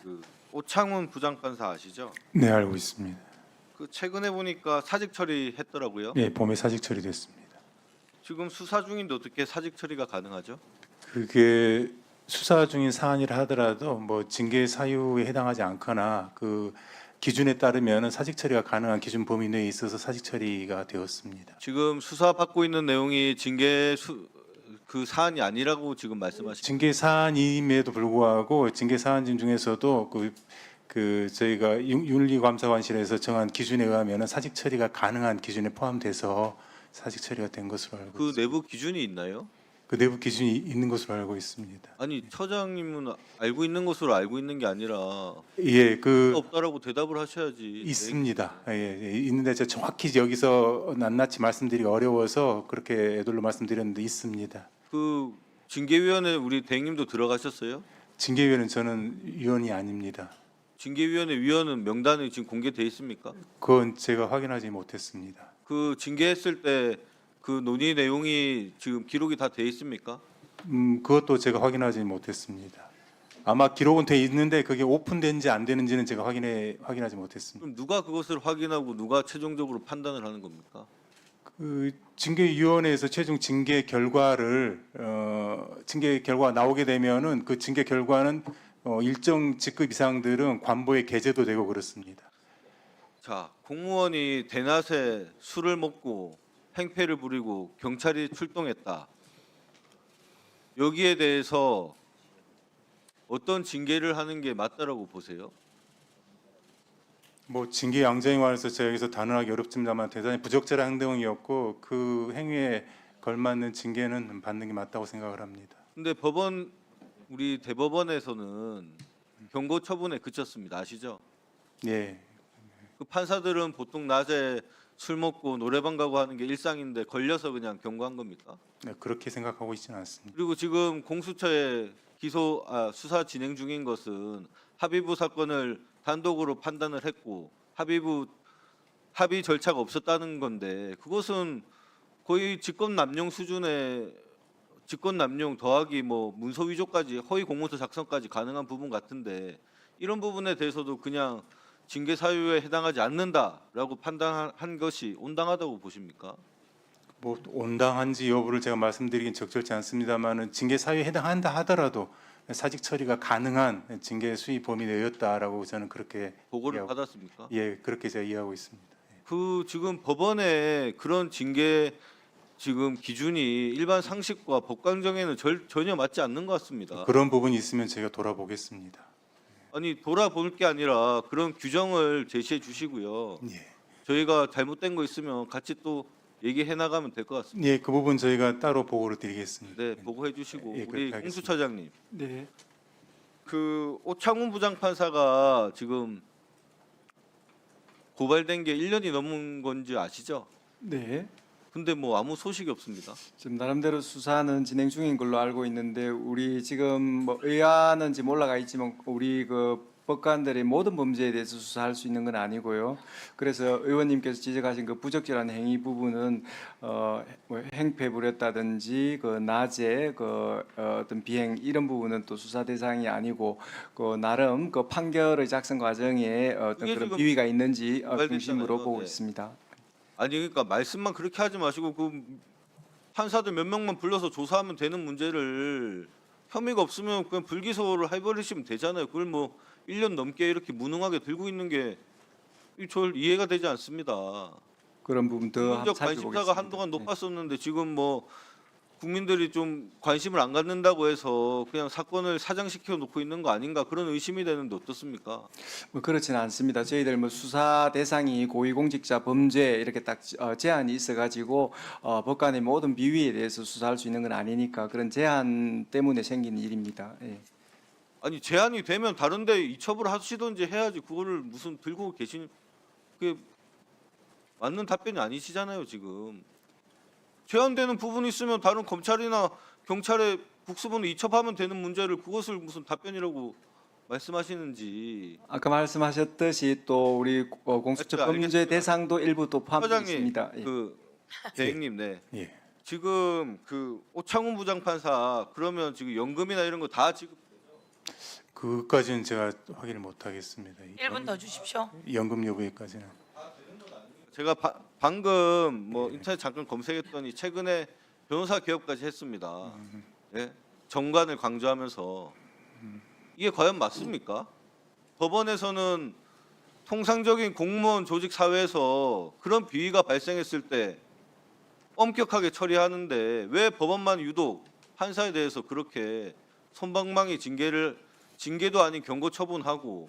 그 오창훈 부장판사 아시죠? 네 알고 있습니다. 그 최근에 보니까 사직 처리했더라고요. 예, 봄에 사직 처리됐습니다. 지금 수사 중인데 어떻게 사직 처리가 가능하죠? 그게 수사 중인 사안이라 하더라도 뭐 징계 사유에 해당하지 않거나 그 기준에 따르면 사직 처리가 가능한 기준 범위 내에 있어서 사직 처리가 되었습니다. 지금 수사 받고 있는 내용이 그 사안이 아니라고 지금 말씀하시죠? 징계 사안임에도 불구하고 징계 사안 중에서도 그 저희가 윤리감사관실에서 정한 기준에 의하면 사직 처리가 가능한 기준에 포함돼서 사직 처리가 된 것으로 알고 그 있습니다. 내부 기준이 있나요? 그 내부 기준이 있는 것으로 알고 있습니다. 아니 처장님은 알고 있는 것으로 알고 있는 게 아니라 예, 그 없다라고 대답을 하셔야지. 있습니다. 예, 있는데 제가 정확히 여기서 낱낱이 말씀드리기 어려워서 그렇게 애들로 말씀드렸는데 있습니다. 그 징계위원회 우리 대행님도 들어가셨어요? 징계위원은 저는 위원이 아닙니다. 징계위원회 위원은 명단이 지금 공개돼 있습니까? 그건 제가 확인하지 못했습니다. 그 징계했을 때 그 논의 내용이 지금 기록이 다 돼 있습니까? 그것도 제가 확인하지 못했습니다. 아마 기록은 돼 있는데 그게 오픈된지 안 되는지는 제가 확인하지 못했습니다. 그럼 누가 그것을 확인하고 누가 최종적으로 판단을 하는 겁니까? 그 징계위원회에서 최종 징계 결과를 징계 결과가 나오게 되면은 그 징계 결과는 일정 직급 이상들은 관보에 게재도 되고 그렇습니다. 자, 공무원이 대낮에 술을 먹고 행패를 부리고 경찰이 출동했다. 여기에 대해서 어떤 징계를 하는 게 맞다라고 보세요? 뭐 징계 양정에 관해서 제가 여기서 단언하기 어렵습니다만 대단히 부적절한 행동이었고 그 행위에 걸맞는 징계는 받는 게 맞다고 생각을 합니다. 근데 우리 대법원에서는 경고 처분에 그쳤습니다. 아시죠? 예, 그 판사들은 보통 낮에 술 먹고 노래방 가고 하는 게 일상인데 걸려서 그냥 경고한 겁니까? 네, 그렇게 생각하고 있지는 않습니다. 그리고 지금 공수처에 수사 진행 중인 것은 합의부 사건을 단독으로 판단을 했고 합의 절차가 없었다는 건데 그것은 거의 직권남용 수준의 직권남용 더하기 뭐 문서 위조까지 허위 공문서 작성까지 가능한 부분 같은데 이런 부분에 대해서도 그냥 징계 사유에 해당하지 않는다라고 판단한 것이 온당하다고 보십니까? 뭐 온당한지 여부를 제가 말씀드리긴 적절치 않습니다만은 징계 사유에 해당한다 하더라도 사직 처리가 가능한 징계 수위 범위 내였다라고 저는 그렇게 보고를 이해하고, 받았습니까? 예, 그렇게 제가 이해하고 있습니다. 그 지금 법원에 그런 징계 지금 기준이 일반 상식과 법관정에는 전혀 맞지 않는 것 같습니다. 그런 부분이 있으면 제가 돌아보겠습니다. 아니 돌아볼 게 아니라 그런 규정을 제시해 주시고요. 예. 저희가 잘못된 거 있으면 같이 또 얘기해 나가면 될 것 같습니다. 예, 그 부분 저희가 따로 보고를 드리겠습니다. 네, 보고해 주시고 예, 우리 그렇게 하겠습니다. 공수처장님, 네. 그 오창훈 부장판사가 지금 고발된 게 1년이 넘은 건지 아시죠? 네. 근데 뭐 아무 소식이 없습니다. 지금 나름대로 수사는 진행 중인 걸로 알고 있는데 우리 지금 뭐 의아는지 올라가 있지만 우리 그 법관들이 모든 범죄에 대해서 수사할 수 있는 건 아니고요. 그래서 의원님께서 지적하신 그 부적절한 행위 부분은 뭐 행패 부렸다든지 그 낮에 그 어떤 비행 이런 부분은 또 수사 대상이 아니고 그 나름 그 판결의 작성 과정에 어떤 그게 그런 지금 비위가 있는지 고발됐잖아요. 중심으로 보고 네. 있습니다. 아니 그러니까 말씀만 그렇게 하지 마시고 그 판사들 몇 명만 불러서 조사하면 되는 문제를 혐의가 없으면 그냥 불기소를 해버리시면 되잖아요. 그걸 뭐 1년 넘게 이렇게 무능하게 들고 있는 게 절 이해가 되지 않습니다. 그런 부분 더 국민적 살펴보겠습니다. 관심사가 한동안 네. 높았었는데 지금 뭐 국민들이 좀 관심을 안 갖는다고 해서 그냥 사건을 사장시켜 놓고 있는 거 아닌가 그런 의심이 되는데 어떻습니까? 뭐 그렇지는 않습니다. 저희들 뭐 수사 대상이 고위공직자 범죄 이렇게 딱 제한이 있어가지고 법관의 모든 비위에 대해서 수사할 수 있는 건 아니니까 그런 제한 때문에 생긴 일입니다. 예. 아니 제한이 되면 다른데 이첩을 하시든지 해야지 그거를 무슨 들고 계신 그게 맞는 답변이 아니시잖아요 지금. 제한되는 부분이 있으면 다른 검찰이나 경찰에 국수본을 이첩하면 되는 문제를 그것을 무슨 답변이라고 말씀하시는지. 아까 말씀하셨듯이 또 우리 공수처 범죄 알겠습니다. 대상도 일부 또 포함되어 사장님, 있습니다. 예. 그 대행님, 네. 예. 지금 그 오창훈 부장판사 그러면 지금 연금이나 이런 거 다 지금 그것까지는 제가 확인을 못 하겠습니다. 1분 더 주십시오. 연금 여부에까지는. 제가 방금 뭐 인터넷 잠깐 검색했더니 최근에 변호사 개업까지 했습니다. 예? 정관을 강조하면서 이게 과연 맞습니까? 법원에서는 통상적인 공무원 조직 사회에서 그런 비위가 발생했을 때 엄격하게 처리하는데 왜 법원만 유독 판사에 대해서 그렇게 솜방망이 징계도 아닌 경고 처분하고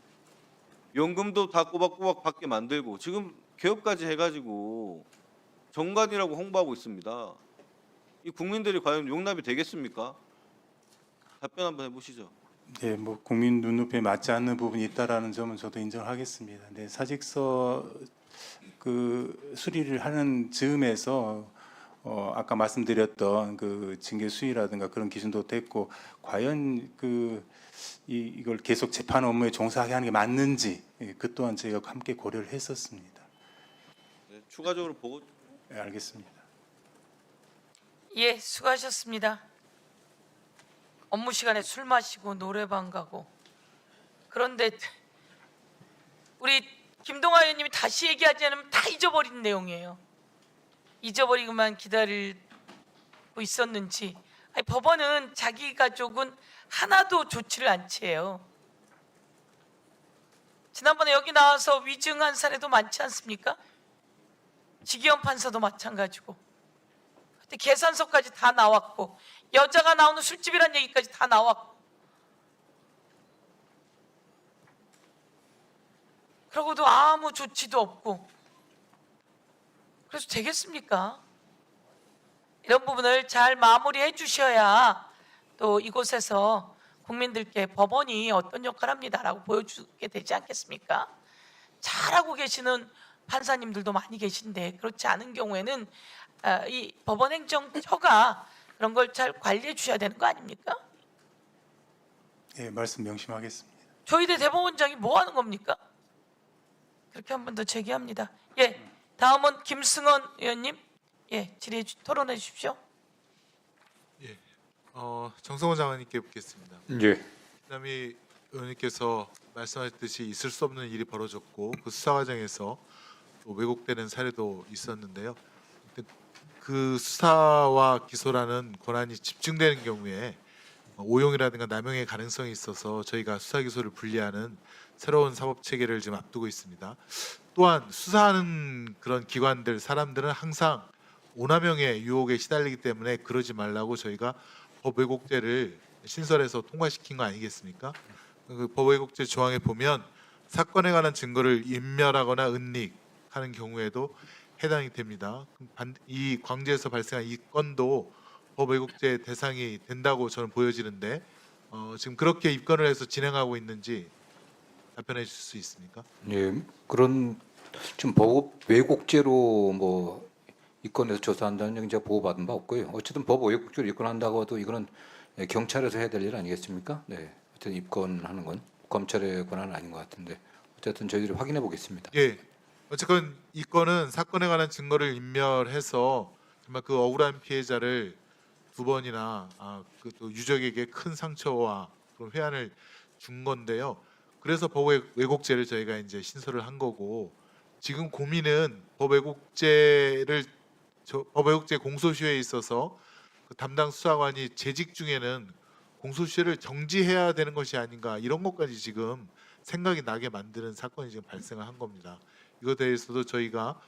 연금도 다 꼬박꼬박 받게 만들고 지금 개업까지 해가지고 정관이라고 홍보하고 있습니다. 이 국민들이 과연 용납이 되겠습니까? 답변 한번 해보시죠. 네, 뭐 국민 눈높이에 맞지 않는 부분이 있다라는 점은 저도 인정하겠습니다. 네, 사직서 그 수리를 하는 즈음에서 아까 말씀드렸던 그 징계 수위라든가 그런 기준도 됐고 과연 이걸 계속 재판 업무에 종사하게 하는 게 맞는지 그 또한 저희가 함께 고려를 했었습니다. 네, 추가적으로 보고. 네, 알겠습니다. 예, 수고하셨습니다. 업무 시간에 술 마시고 노래방 가고 그런데 우리 김동아 의원님이 다시 얘기하지 않으면 다 잊어버린 내용이에요. 잊어버리고만 기다리고 있었는지. 아니, 법원은 자기 가족은 하나도 조치를 안 취해요. 지난번에 여기 나와서 위증한 사례도 많지 않습니까? 지기현 판사도 마찬가지고. 그때 계산서까지 다 나왔고 여자가 나오는 술집이란 얘기까지 다 나왔고 그러고도 아무 조치도 없고 그래서 되겠습니까? 이런 부분을 잘 마무리해 주셔야 또 이곳에서 국민들께 법원이 어떤 역할을 합니다라고 보여주게 되지 않겠습니까? 잘하고 계시는 판사님들도 많이 계신데 그렇지 않은 경우에는 이 법원행정처가 그런 걸 잘 관리해 주셔야 되는 거 아닙니까? 예, 말씀 명심하겠습니다. 조희대 대법원장이 뭐 하는 겁니까? 그렇게 한 번 더 제기합니다. 예, 다음은 김승원 의원님, 예, 토론해 주십시오. 예, 정성원 장관님께 묻겠습니다. 예. 김남희 의원님께서 말씀하셨듯이 있을 수 없는 일이 벌어졌고 그 수사 과정에서 또 왜곡되는 사례도 있었는데요. 그 수사와 기소라는 권한이 집중되는 경우에 오용이라든가 남용의 가능성이 있어서 저희가 수사 기소를 분리하는 새로운 사법 체계를 지금 앞두고 있습니다. 또한 수사하는 그런 기관들 사람들은 항상 오남용의 유혹에 시달리기 때문에 그러지 말라고 저희가 법 왜곡죄를 신설해서 통과시킨 거 아니겠습니까? 그 법 왜곡죄 조항에 보면 사건에 관한 증거를 인멸하거나 은닉하는 경우에도 해당이 됩니다. 이 광주에서 발생한 이 건도 법 왜곡죄 대상이 된다고 저는 보여지는데 지금 그렇게 입건을 해서 진행하고 있는지 답변해 주실 수 있습니까? 예, 그런 지금 법 왜곡죄로 뭐 입건해서 조사한다는 얘기 제가 보고받은 바 없고요. 어쨌든 법 왜곡죄로 입건한다고 해도 이거는 경찰에서 해야 될 일 아니겠습니까? 네, 어쨌든 입건하는 건 검찰의 권한은 아닌 것 같은데 어쨌든 저희들이 확인해 보겠습니다. 예, 어쨌건 이 건은 사건에 관한 증거를 인멸해서 정말 그 억울한 피해자를 두 번이나 그 또 유족에게 큰 상처와 그런 회한을 준 건데요. 그래서 법 왜곡죄를 저희가 이제 신설을 한 거고 지금 고민은 법 왜곡죄 공소시효에 있어서 그 담당 수사관이 재직 중에는 공소시효를 정지해야 되는 것이 아닌가 이런 것까지 지금 생각이 나게 만드는 사건이 지금 발생을 한 겁니다. 이것에 대해서도 저희가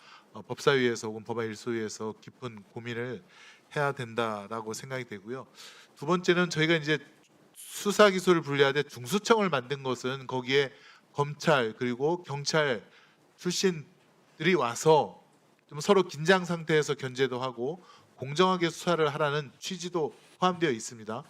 법사위에서 혹은 법안일소위에서 깊은 고민을 해야 된다라고 생각이 되고요. 두 번째는 저희가 이제 수사 기소를 분리하되 중수청을 만든 것은 거기에 검찰 그리고 경찰 출신들이 와서 좀 서로 긴장 상태에서 견제도 하고 공정하게 수사를 하라는 취지도 포함되어 있습니다.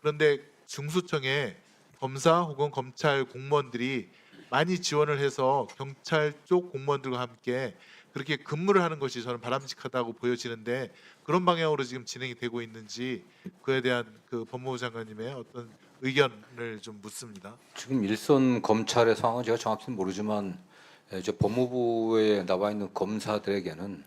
그런데 중수청에 검사 혹은 검찰 공무원들이 많이 지원을 해서 경찰 쪽 공무원들과 함께 그렇게 근무를 하는 것이 저는 바람직하다고 보여지는데 그런 방향으로 지금 진행이 되고 있는지 그에 대한 그 법무부 장관님의 어떤 의견을 좀 묻습니다. 지금 일선 검찰의 상황은 제가 정확히는 모르지만 이제 법무부에 나와 있는 검사들에게는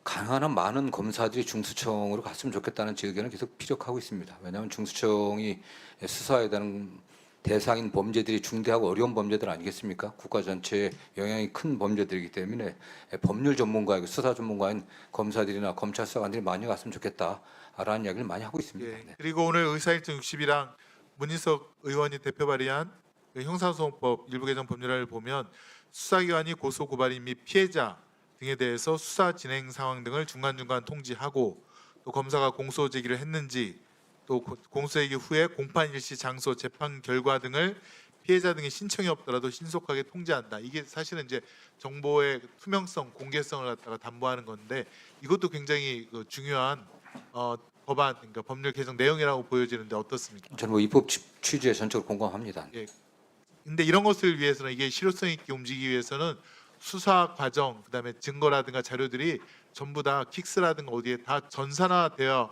가능한 한 많은 검사들이 중수청으로 갔으면 좋겠다는 제 의견을 계속 피력하고 있습니다. 왜냐하면 중수청이 수사에 대한 대상인 범죄들이 중대하고 어려운 범죄들 아니겠습니까? 국가 전체에 영향이 큰 범죄들이기 때문에 법률 전문가이고 수사 전문가인 검사들이나 검찰 수사관들이 많이 갔으면 좋겠다라는 이야기를 많이 하고 있습니다. 예, 네. 그리고 오늘 의사일정 60이랑 문희석 의원이 대표 발의한 그 형사소송법 일부 개정 법률안을 보면 수사기관이 고소 고발인 및 피해자 등에 대해서 수사 진행 상황 등을 중간중간 통지하고 또 검사가 공소 제기를 했는지 또 공소 제기 후에 공판 일시 장소 재판 결과 등을 피해자 등의 신청이 없더라도 신속하게 통지한다. 이게 사실은 이제 정보의 투명성, 공개성을 갖다가 담보하는 건데 이것도 굉장히 그 중요한 법안, 그러니까 법률 개정 내용이라고 보여지는데 어떻습니까? 저는 뭐 입법 취지에 전적으로 공감합니다. 예. 근데 이런 것을 위해서는 이게 실효성 있게 움직이기 위해서는 수사 과정, 그다음에 증거라든가 자료들이 전부 다 킥스라든가 어디에 다 전산화되어